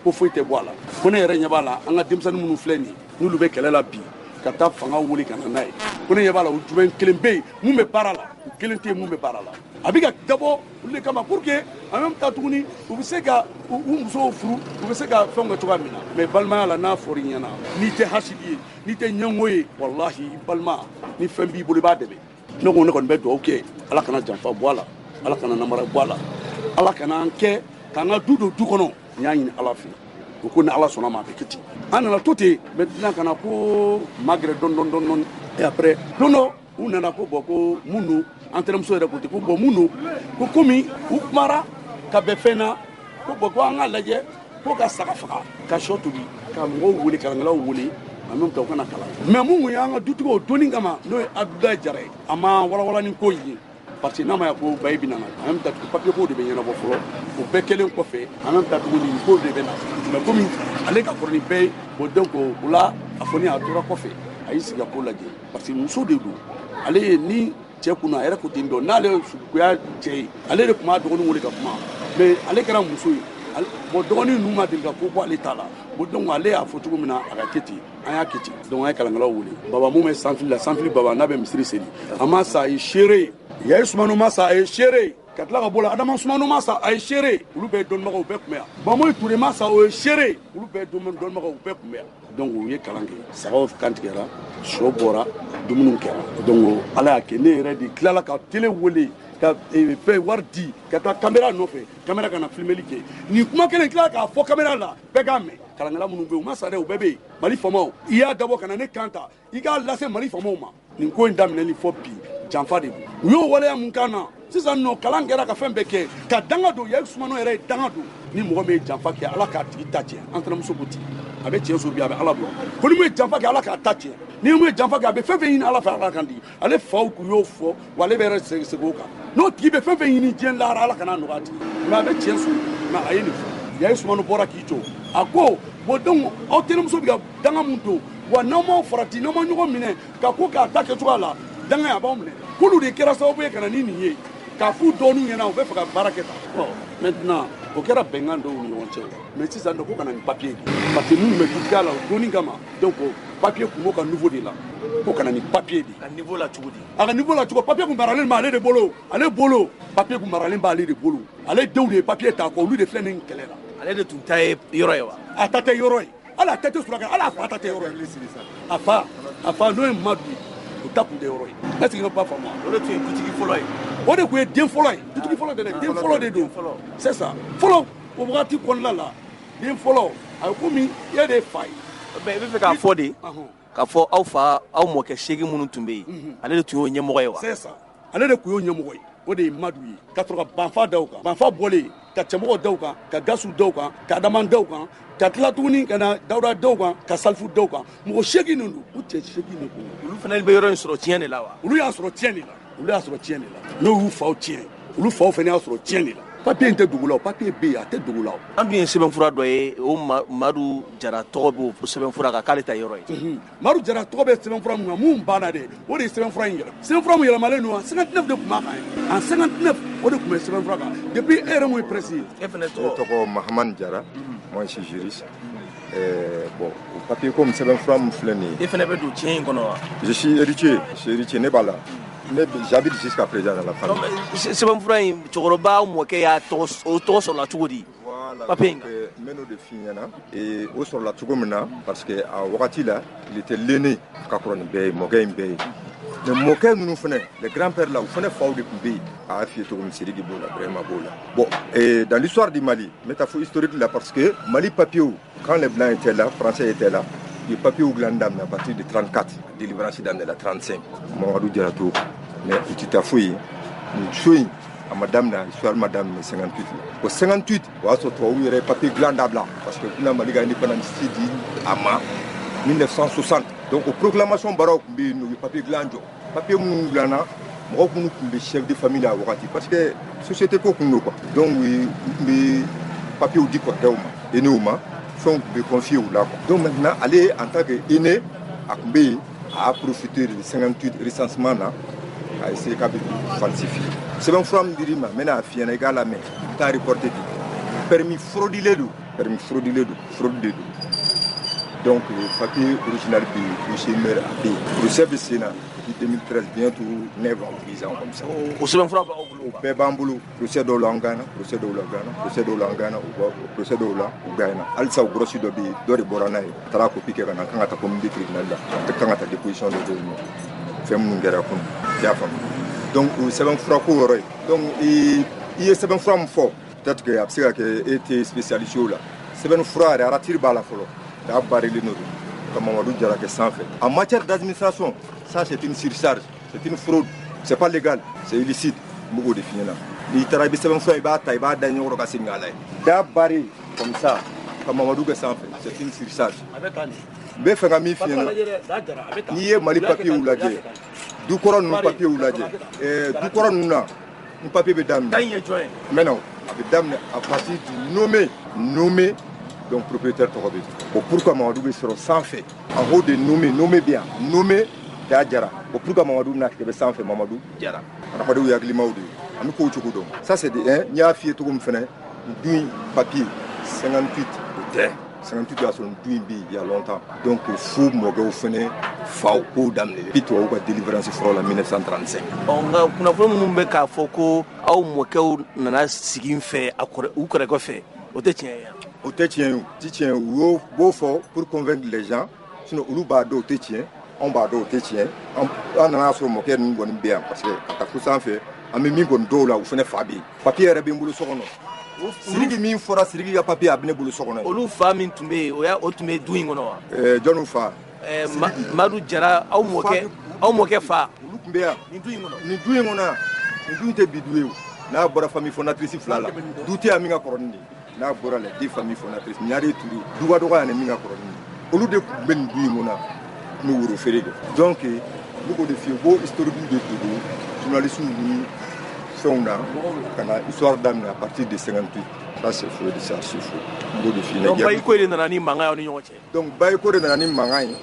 ko foyi tɛ bɔ a la ko ne yɛrɛ ɲɛ b'a la an ka denmisɛnnin minnu filɛ nin ye n'olu bɛ kɛlɛ la bi ka taa fanga wuli ka na n'a ye ko ne ɲɛ b'a la o jumɛn kelen bɛ yen mun bɛ baara la o kelen tɛ yen mun bɛ baara la a bɛ ka dabɔ olu de kama pour que en même temps tuguni u bɛ se ka u musow furu u bɛ se ka fɛnw kɛ cogoya min na mais balimaya la n'a fɔra i ɲɛna n'i tɛ hasidi ye n'i tɛ ɲɛngo ye walahi i balima ni fɛn b'i bolo i b'a dɛmɛ ne ko ne kɔni bɛ dugawu kɛ ala kana janfa bɔ a la ala kana namara bɔ a la ala kana an kɛ k'an ka du don du kɔnɔ n y'a ɲini ala fɛ o ko ni ala sɔnna ma a bɛ kɛ ten an nana to ten maintenant kana ko magɛrɛ dɔɔni et après don dɔ u nana ko bɔn ko mun don an tɛnɛmuso yɛrɛ ko ten ko bɔn mun don ko komi u kumara ka bɛn fɛn na ko bɔn ko an k'a lajɛ ko ka saga faga ka sɔ tobi ka mɔgɔw wele kalankɛlaw wele en même temps u kana kalan mais mun kun y'an ka dutigiw o donni kama n'o ye Abdoulaye Jara ye a ma walawala ni ko in ye parce que n'a ma ya ko bayi bɛ na en même temps papier ko de bɛ ɲɛnabɔ fɔlɔ o bɛɛ kɛlen kɔfɛ en même temps tuguni ko de bɛ na mais komi ale ka kɔrɔ ni bɛɛ ye bon donc o la a fɔ ni a tora kɔfɛ a y'i sigi ka ko lajɛ parce que muso de don ale ye ni cɛ kunna a yɛrɛ ko ten dɔn n'ale ye suguya cɛ ye ale de tun b'a dɔgɔnin wele ka kuma mais ale kɛra muso ye bon dɔgɔnin ninnu ma deli ka ko bɔ ale ta la bon donc ale y'a fɔ cogo min na a ka kɛ ten an y'a kɛ ten donc an ye kalankɛlaw wele baba mun bɛ sanfili la sanfili baba n'a bɛ misiri seli a ma sa a ye seere ye yaye sumano ma sa a ye seere ye ka tila ka bɔ la adama sumano ma sa a ye seere ye olu bɛɛ ye dɔnnibagaw bɛɛ tun bɛ yan bamoyi ture ma sa o ye seere ye olu bɛɛ ye dɔnnibagaw bɛɛ tun bɛ yan donc u ye kalan kɛ sagaw kantigɛra sɔ bɔra dumuniw kɛra donc ala y'a kɛ ne yɛrɛ de tilala ka tele wele ka fɛn wari di ka taa kamera nɔfɛ kamera kana filmeli kɛ nin kuma kelen tilala k'a fɔ kamera la bɛɛ k'a mɛn kalankɛla minnu bɛ yen u ma sa dɛ u bɛɛ bɛ yen mali faamaw i y'a dabɔ ka na ne kan ta i k'a lase mali faamaw ma nin ko in daminɛli fɔ bi janfa de don u y'o waleya mun kan na sisan nɔ kalan kɛra ka fɛn bɛɛ kɛ ka danga don yaye sumano yɛrɛ ye danga don ni mɔgɔ min ye janfa kɛ ala k'a tigi ta tiɲɛ an tɛnɛmuso ko ten a bɛ tiɲɛ so bi a bɛ ala bolo ko ni mun ye janfa kɛ ala k'a ta tiɲɛ ni mun ye janfa kɛ a bɛ fɛn fɛn ɲini ala fɛ ala kan di ale faw kun y'o fɔ wa ale bɛ yɛrɛ segin o kan n'o tigi bɛ fɛn fɛn ɲini diɲɛ lahara ala kana nɔgɔya tigi mɛ a bɛ tiɲɛ so mɛ a ye nin fɔ yaye sumano bɔra k'i jɔ a ko bon donc aw tɛnɛmuso bɛ ka danga mun don wa n'aw m'aw farati n'aw ma ɲɔgɔn minɛ ka ko k'a ta kɛcogoya la danga a b'aw minɛ k'olu de kɛra sababu ye ka na ni nin ye k'a f'u dɔɔninw ɲɛna u bɛ fɛ ka baara kɛ tan bon maintenant o kɛra bɛnkan dɔw ni ɲɔgɔn cɛ mais sisan nɔ ko ka na ni papier de parce que minnu bɛ dutigiya la o donni kama donc papier kun b'o ka niveau de la ko ka na ni papier de a niveau la cogo di a ka niveau la cogo papier kun maralen bɛ ale de bolo papier kun maralen b'ale de bolo ale denw de ye papier ta kɔ olu de filɛ nin kɛlɛ la ale de tun ta ye yɔrɔ ye wa a ta tɛ yɔrɔ ye ala a ta tɛ Sulakɛ ala a fa ta tɛ yɔrɔ ye a fa n'o ye Madu ye o ta kun tɛ yɔrɔ ye est ce que ne ba faamu o de tun ye dutigi fɔlɔ ye o de tun ye den fɔlɔ ye dutigi fɔlɔ tɛ dɛ den fɔlɔ de don c'est ça fɔlɔ o wagati kɔnɔna la den fɔlɔ a ye komi e de ye fa ye i bɛ fɛ k'a fɔ de k'a fɔ aw fa aw mɔkɛ seegin minnu tun bɛ yen ale de tun y'o ɲɛmɔgɔ ye wa c'est ça ale de tun y'o ɲɛmɔgɔ ye o de ye Madu ye ka sɔrɔ ka banfa da o kan banfa bɔlen ka cɛmɔgɔ da o kan ka gasu da o kan ka adama da o kan ka tila tuguni ka na dawuda da o kan ka salifu da o kan mɔgɔ seegin ninnu don u cɛ seegin de kun olu fana bɛ yɔrɔ in sɔrɔ tiɲɛ de la wa olu y'a sɔrɔ tiɲɛ de la n'o y'u faw tiɲɛ olu faw fana y'a sɔrɔ tiɲɛ de la papier in tɛ dugu la o papier bɛ yen a tɛ dugu la o an dun ye sɛbɛnfura dɔ ye o Madu Jara tɔgɔ b'o sɛbɛnfura kan k'ale ta yɔrɔ ye Madu Jara tɔgɔ bɛ sɛbɛnfura min kan mun banna dɛ o de ye sɛbɛnfura in yɛlɛma sɛbɛnfura min yɛlɛmalen don 59 de tun b'a kan ye en 59 o de tun bɛ sɛbɛnfura kan depuis e yɛrɛ mun ye presse ye e fana tɔgɔ Mahamani Jara moi je suis juriste bon o papier comme sɛbɛnfura min filɛ nin ye e fana bɛ don tiɲɛ in kɔnɔ wa je suis héritier ne b'a la j'habite jusqu'à présent dans la famille sɛbɛnfura in cɛkɔrɔba mɔkɛ y'a tɔgɔ sɔrɔla cogo di papier in n bɛ n'o de f'i ɲɛna et o sɔrɔla cogo min na parce que a wagati la il était l'aîné ka kɔrɔ nin bɛɛ ye mɔkɛ in bɛɛ ye mais mɔkɛ ninnu fana les grands-pères là u fana faw de tun bɛ yen a y'a f'i ye cogo min Sidiki b'o la Birahima b'o la bon et dans l'histoire du Mali métaphore historique là parce que Mali papier quand les blancs étaient là français étaient là les papiers ou glandam à partir de 34 délivrance dans la 35 Mamadou Jara to mais u tɛ foyi ni so in a ma daminɛ histoire ma daminɛ 58 la o 58 o y'a sɔrɔ tubabuw yɛrɛ papier dilan dabila parce que kuna Mali ka indépendance di a ma 1960 donc o proclamation baraw kun be no papier dilan jɔ papier minnu dilanna mɔgɔ minnu kun be chef de famille la wagati parce que société ko kun do quoi donc be papier di kɔrɔkɛw ma aînéw ma fɛnw kun be confier u la quoi donc maintenant ale en tant que aîné a kun be a profité de 58 recensement na a essayé k'a bɛ falsifier sɛbɛn fura min dir'i ma n bɛna a f'i ɲɛna i k'a lamɛn i t'a reporté di permis frauduleux do fraude de do donc papier original bi dossier maire a bɛ procès bɛ sen na depuis 2013 bientôt 9 ans 10 ans comme ça o sɛbɛn fura b'aw bolo o bɛɛ b'an bolo procès dɔw la an gagna procès dɔw la an gagna procès dɔw la u gagna halisa o grossi dɔ bɛ yen dɔ de bɔra n'a ye a taara copie kɛ ka na kan ka taa communauté tribunal la a kan ka taa déposition dɔ kɛ yen nɔ fɛn minnu kɛra kun i y'a faamu donc o sɛbɛn fura ko yɔrɔ ye donc i ye sɛbɛn fura min fɔ peut-être que a bɛ se ka kɛ e tɛ spécialiste o la sɛbɛn fura yɛrɛ aratiri b'a la fɔlɔ k'a barrelen n'o ka Mamadou Diarra kɛ sanfɛ en matière d'administration ça c'est une surcharge c'est une fraude c'est pas légal c'est illicite n b'o de f'i ɲɛna n'i taara i bɛ sɛbɛn fura i b'a ta i b'a da ɲɛkɔrɔ ka segin k'a lajɛ da barré comme ça ka Mamadou kɛ sanfɛ c'est une surcharge n bɛ fɛ ka min f'i ɲɛna n'i ye Mali papier u lajɛ dukɔrɔ ninnu papier u lajɛ dukɔrɔ ninnu na ni papier bɛ daminɛ maintenant a bɛ daminɛ à partir du nommé donc propriétaire tɔgɔ bɛ bon pourquoi Mamadou bɛ sɔrɔ sanfɛ en haut de nommé bien nommé da Diarra bon pourquoi Mamadou bɛna kɛ sanfɛ Mamadou Diarra adamadenw ye hakilimaw de ye an bɛ k'o cogo dɔn ça c'est de un n y'a f'i ye cogo min fɛnɛ dun papier 58 o tɛ 58 y'a sɔrɔ dun bɛ yen il y a longtemps donc fo mɔkɛw fɛnɛ faw k'o daminɛ bi tubabu ka délivrance fɔlɔ la 1935 nka kunnafoni minnu bɛ k'a fɔ ko aw mɔkɛw nana sigi n fɛ u kɔrɔkɛ fɛ o tɛ tiɲɛ ye o tɛ tiɲɛ ye o tɛ tiɲɛ u b'o fɔ pour convaincre les gens sinon olu b'a dɔn o tɛ tiɲɛ anw b'a dɔn o tɛ tiɲɛ an nana sɔrɔ mɔkɛ ninnu kɔni bɛ yan parce que ka taa fo sanfɛ an bɛ min kɔni dɔw la u fana fa bɛ yen papier yɛrɛ bɛ n bolo so kɔnɔ Siriki min fɔra Siriki ka papier a bɛ ne bolo so kɔnɔ olu fa min tun bɛ yen o tun bɛ du in kɔnɔ wa jɔnniw fa Madu Diarra aw mɔkɛ fa olu tun bɛ yan nin du in kɔnɔ nin du tɛ bi du ye o n'a bɔra famille fondatrice fila la du tɛ yan min ka kɔrɔ nin de n'a bɔra la deux familles fondatrices Ɲare Ture duba dɔgɔ yan min ka kɔrɔ nin de olu de tun bɛ nin du in kɔnɔ tun bɛ woro feere kɛ donc n bɛ k'o de f'i ye ko historique de dogo journalistes ni fɛnw na ka na histoire daminɛ à partir de 58 ça c'est faux de ça c'est faux n b'o de f'i ye donc Bayiko de nana ni mankan y'aw ni ɲɔgɔn cɛ donc Bayiko de nana ni mankan ye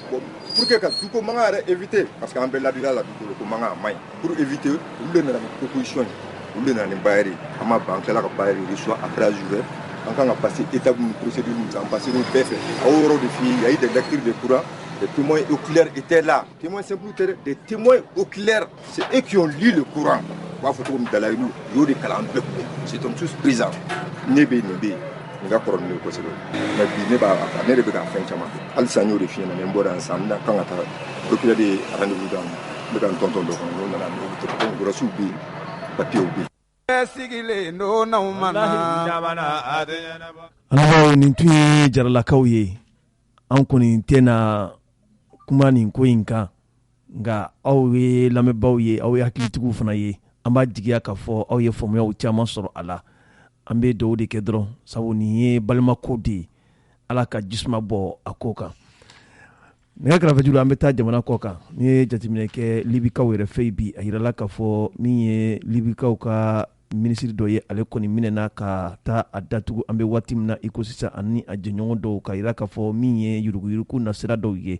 bon pour que ka duko mankan yɛrɛ éviter parce que an bɛ ladila la duko ko mankan a man ɲi pour éviter olu de nana ni proposition ye olu de nana ni Bayeri an ma ban an tilala ka Bayeri reçoit après Azouvert an kan ka passer étape ni procédure ni an passer n'o bɛɛ fɛ a y'o yɔrɔ de f'i ye il y a eu des lectures de courant les témoins oculaires étaient là témoins simples des témoins oculaires c'est eux qui ont lu le courant b'a fɔ cogo min Dalayilu y'o de kalan bɛɛ kun c'est comme tous présents ne bɛ nin bɛ yen nin ka kɔrɔ ni ne kosɛbɛ mais bi ne de bɛ ka fɛn caman kɛ halisa n y'o de f'i ɲɛna n bɔra yan sisan n kan ka taa procureur de ye rendez-vous d'an ma n bɛ ka n tɔntɔn dɔ kɔnɔ n'o nana n'o bɛ to grɔsiw bɛ yen papiers bɛ yen. sigilen don n'aw mana ala nin tun ye jaralakaw ye an kɔni tɛna kuma nin ko in kan nka aw ye lamɛnbaaw ye aw ye hakilitigiw fana ye an b'a jigiya k'a fɔ aw ye faamuyaw caman sɔrɔ a la an bɛ dugawu de kɛ dɔrɔn sabu nin ye balimako de ye ala ka jisuma bɔ a ko kan nɛgɛ kɛrɛfɛjuru an bɛ taa jamana kɔ kan ni ye jateminɛ kɛ libikaw yɛrɛ fɛ bi a yirala k'a fɔ min ye libikaw ka minisiri dɔ ye ale kɔni minɛna ka taa a datugu an bɛ waati min na i ko sisan ani a jɛɲɔgɔn dɔw ka yira k'a fɔ min ye yuruguyurugu nasira dɔw ye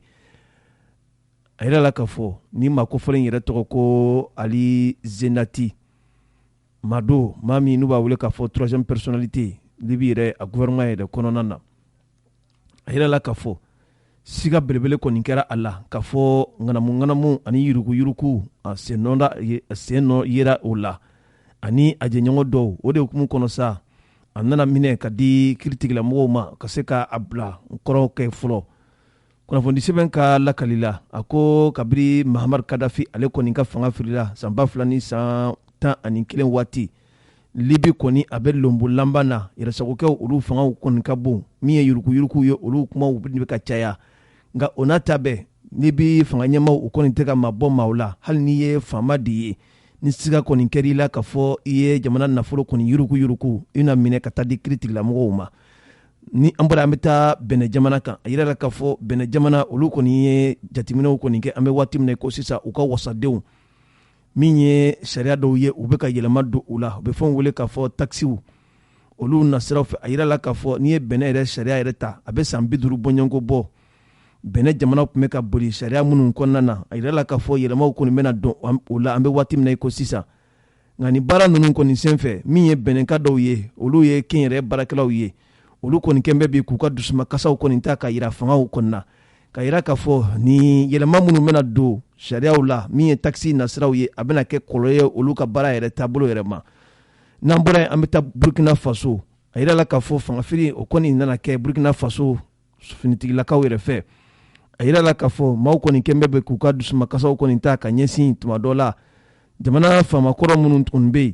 a yirala k'a fɔ ni maa kofɔlen yɛrɛ tɔgɔ ko Ali Zenati Mado maa min n'u b'a wele k'a fɔ troisième personnalité Libi yɛrɛ a gouvernement yɛrɛ kɔnɔna na a yirala k'a fɔ siga belebele kɔni kɛra a la k'a fɔ ŋanamu ani yuruguyurugu a sen nɔ yera o la ani a jɛɲɔgɔn dɔw o de hukumu kɔnɔ sa a nana minɛ ka di kiiritigilamɔgɔw ma ka se ka a bila kɔrɔ kɛ fɔlɔ kunnafoni sɛbɛn ka lakali la a ko kabiri Mahamar Kadafi ale kɔni ka fanga firila san 2011 waati Libi kɔni a bɛ lombo lanban na yɛrɛsagokɛw olu fangaw kɔni ka bon min ye yuruguyurugu ye olu kumaw bɛ ka caya nka o n'a ta bɛɛ Libi fanga ɲɛmaw o kɔni tɛ ka mabɔ maaw la hali n'i ye faama de ye ni siga kɔni kɛr'i la k'a fɔ i ye jamana nafolo kɔni yuruguyurugu i na minɛ ka taa di kiiritigilamɔgɔw ma ni an bɔra an bɛ taa Bɛnɛ jamana kan a yira la k'a fɔ Bɛnɛ jamana olu kɔni ye jateminɛw kɔni kɛ an bɛ waati min na ko sisan u ka wasadenw min ye sariya dɔw ye u bɛ ka yɛlɛma don u la u bɛ fɛnw wele k'a fɔ taxiw olu nasiraw fɛ a yira la k'a fɔ n'i ye Bɛnɛ yɛrɛ sariya yɛrɛ ta a bɛ san 50 bɔɲɔgɔnko bɔ Bɛnɛ jamana tun bɛ ka boli sariya minnu kɔnɔna na a yira la k'a fɔ yɛlɛmaw kɔni bɛna don o la an bɛ waati min na ko sisan nka ni baara ninnu kɔni senfɛ min ye Bɛnɛka dɔw ye olu ye kɛnyɛrɛye baarakɛlaw ye olu kɔni kɛn bɛ bi k'u ka dusumakasaw kɔni ta ka yira fangaw kɔnɔ na ka yira k'a fɔ ni yɛlɛma minnu bɛna don sariyaw la min ye taxi nasiraw ye a bɛna kɛ kɔlɔlɔ ye olu ka baara yɛrɛ taabolo yɛrɛ ma n'an bɔra yen an bɛ taa Burkina Faso a yira la k'a fɔ fangafiri o kɔni nana kɛ Burkina Faso finitigilakaw yɛrɛ fɛ a yira la k'a fɔ maaw kɔni kɛn bɛ k'u ka dusumakasaw kɔni ta ka ɲɛsin tuma dɔ la jamana faamakɔrɔ minnu tun bɛ yen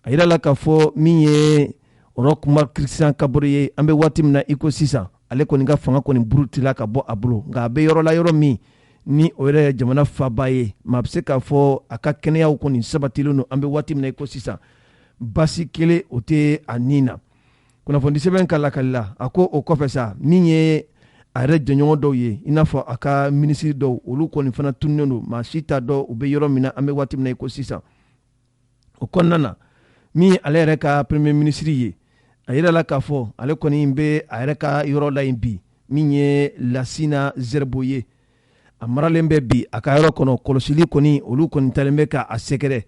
a yira la k'a fɔ min ye Roch-Marc Christian Kabore ye an bɛ waati min na iko sisan ale kɔni ka fanga kɔni burutila ka bɔ a bolo nka a bɛ yɔrɔ la yɔrɔ min ni o yɛrɛ jamana faba ye maa bɛ se k'a fɔ a ka kɛnɛyaw kɔni sabatilen don an bɛ waati min na iko sisan basi kelen o tɛ a nin na kunnafoni sɛbɛn ka lakali la a ko o kɔfɛ sa min ye a yɛrɛ jɛɲɔgɔn dɔw ye i n'a fɔ a ka minisiri dɔw olu kɔni fana tununnen don maa si t'a dɔn u bɛ yɔrɔ min na an bɛ waati min na iko sisan o kɔnɔna na min ale yɛrɛ ka premier minisiri ye a yira la k'a fɔ ale kɔni bɛ a yɛrɛ ka yɔrɔ la yen bi min ye Lassina Zerbo ye a maralen bɛ bi a ka yɔrɔ kɔnɔ kɔlɔsili kɔni olu kɔni talen bɛ k'a sɛgɛrɛ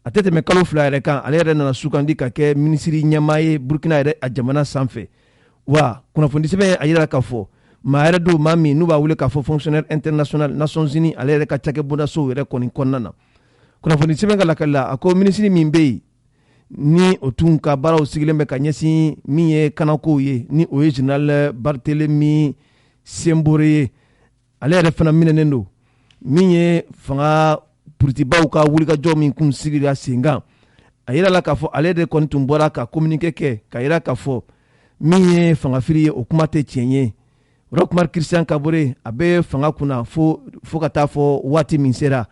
a tɛ tɛmɛ kalo 2 yɛrɛ kan ale yɛrɛ nana sugandi ka kɛ minisiri ɲɛmaa ye Burkina yɛrɛ a jamana sanfɛ wa kunnafoni sɛbɛn a yira la k'a fɔ maa yɛrɛ don maa min n'u b'a wele k'a fɔ fonctionnaire international Nations Unies ale yɛrɛ ka cakɛbondasow yɛrɛ kɔni kɔnɔna na kunnafoni sɛbɛn ka lakali la a ko minisiri min bɛ yen ni o tun ka baaraw sigilen bɛ ka ɲɛsin min ye kanakow ye ni o ye général Barthélemy Sembore ye ale yɛrɛ fana minɛnen don min ye fanga purutibaw ka wulikajɔ min kun sigira sen kan a yira la k'a fɔ ale de kɔni tun bɔra ka communiqué kɛ ka yira k'a fɔ min ye fangafiri ye o kuma tɛ tiɲɛ ye Roch-Marc Christian Kabore a bɛ fanga kunna fo ka taa fɔ waati min sera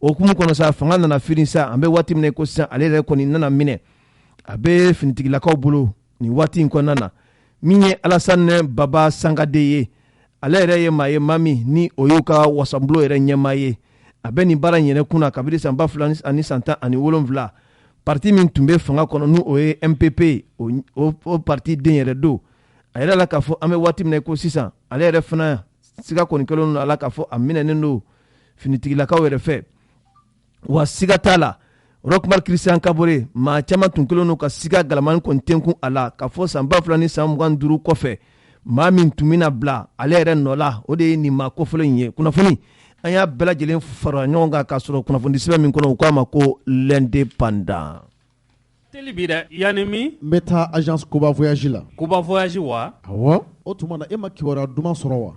o hukumu kɔnɔ sa fanga nana firin sa an bɛ waati min na ko sisan ale yɛrɛ kɔni nana minɛ a bɛ finitigilakaw bolo nin waati in kɔnɔna na min ye Alassane Baba Sangade ye ale yɛrɛ ye maa ye maa min ni o y'u ka wasanbulo yɛrɛ ɲɛmaa ye a bɛ nin baara in yɛrɛ kunna kabini san 2017 parti min tun bɛ fanga kɔnɔ n'o o ye MPP o parti den yɛrɛ don a yɛrɛ la k'a fɔ an bɛ waati min na ko sisan ale yɛrɛ fana siga kɔni kɛlen don a la k'a fɔ a minɛnen don finitigilakaw yɛrɛ fɛ wa siga t'a la Roch-Marc Christian Kabore maa caman tun kɛlen don ka siga galamani kɔni tɛnkun a la k'a fɔ san 2025 kɔfɛ maa min tun bɛna bila ale yɛrɛ nɔ la o de ye nin maa kɔfɔlen in ye kunnafoni an y'a bɛɛ lajɛlen fara ɲɔgɔn kan k'a sɔrɔ kunnafoni sɛbɛn min kɔnɔ u k'a ma ko l'indépendant. Teli bi dɛ yanni min n bɛ taa agence Koba voyage la. Koba voyage wa? Awɔ o tuma na e ma kibaruya duman sɔrɔ wa?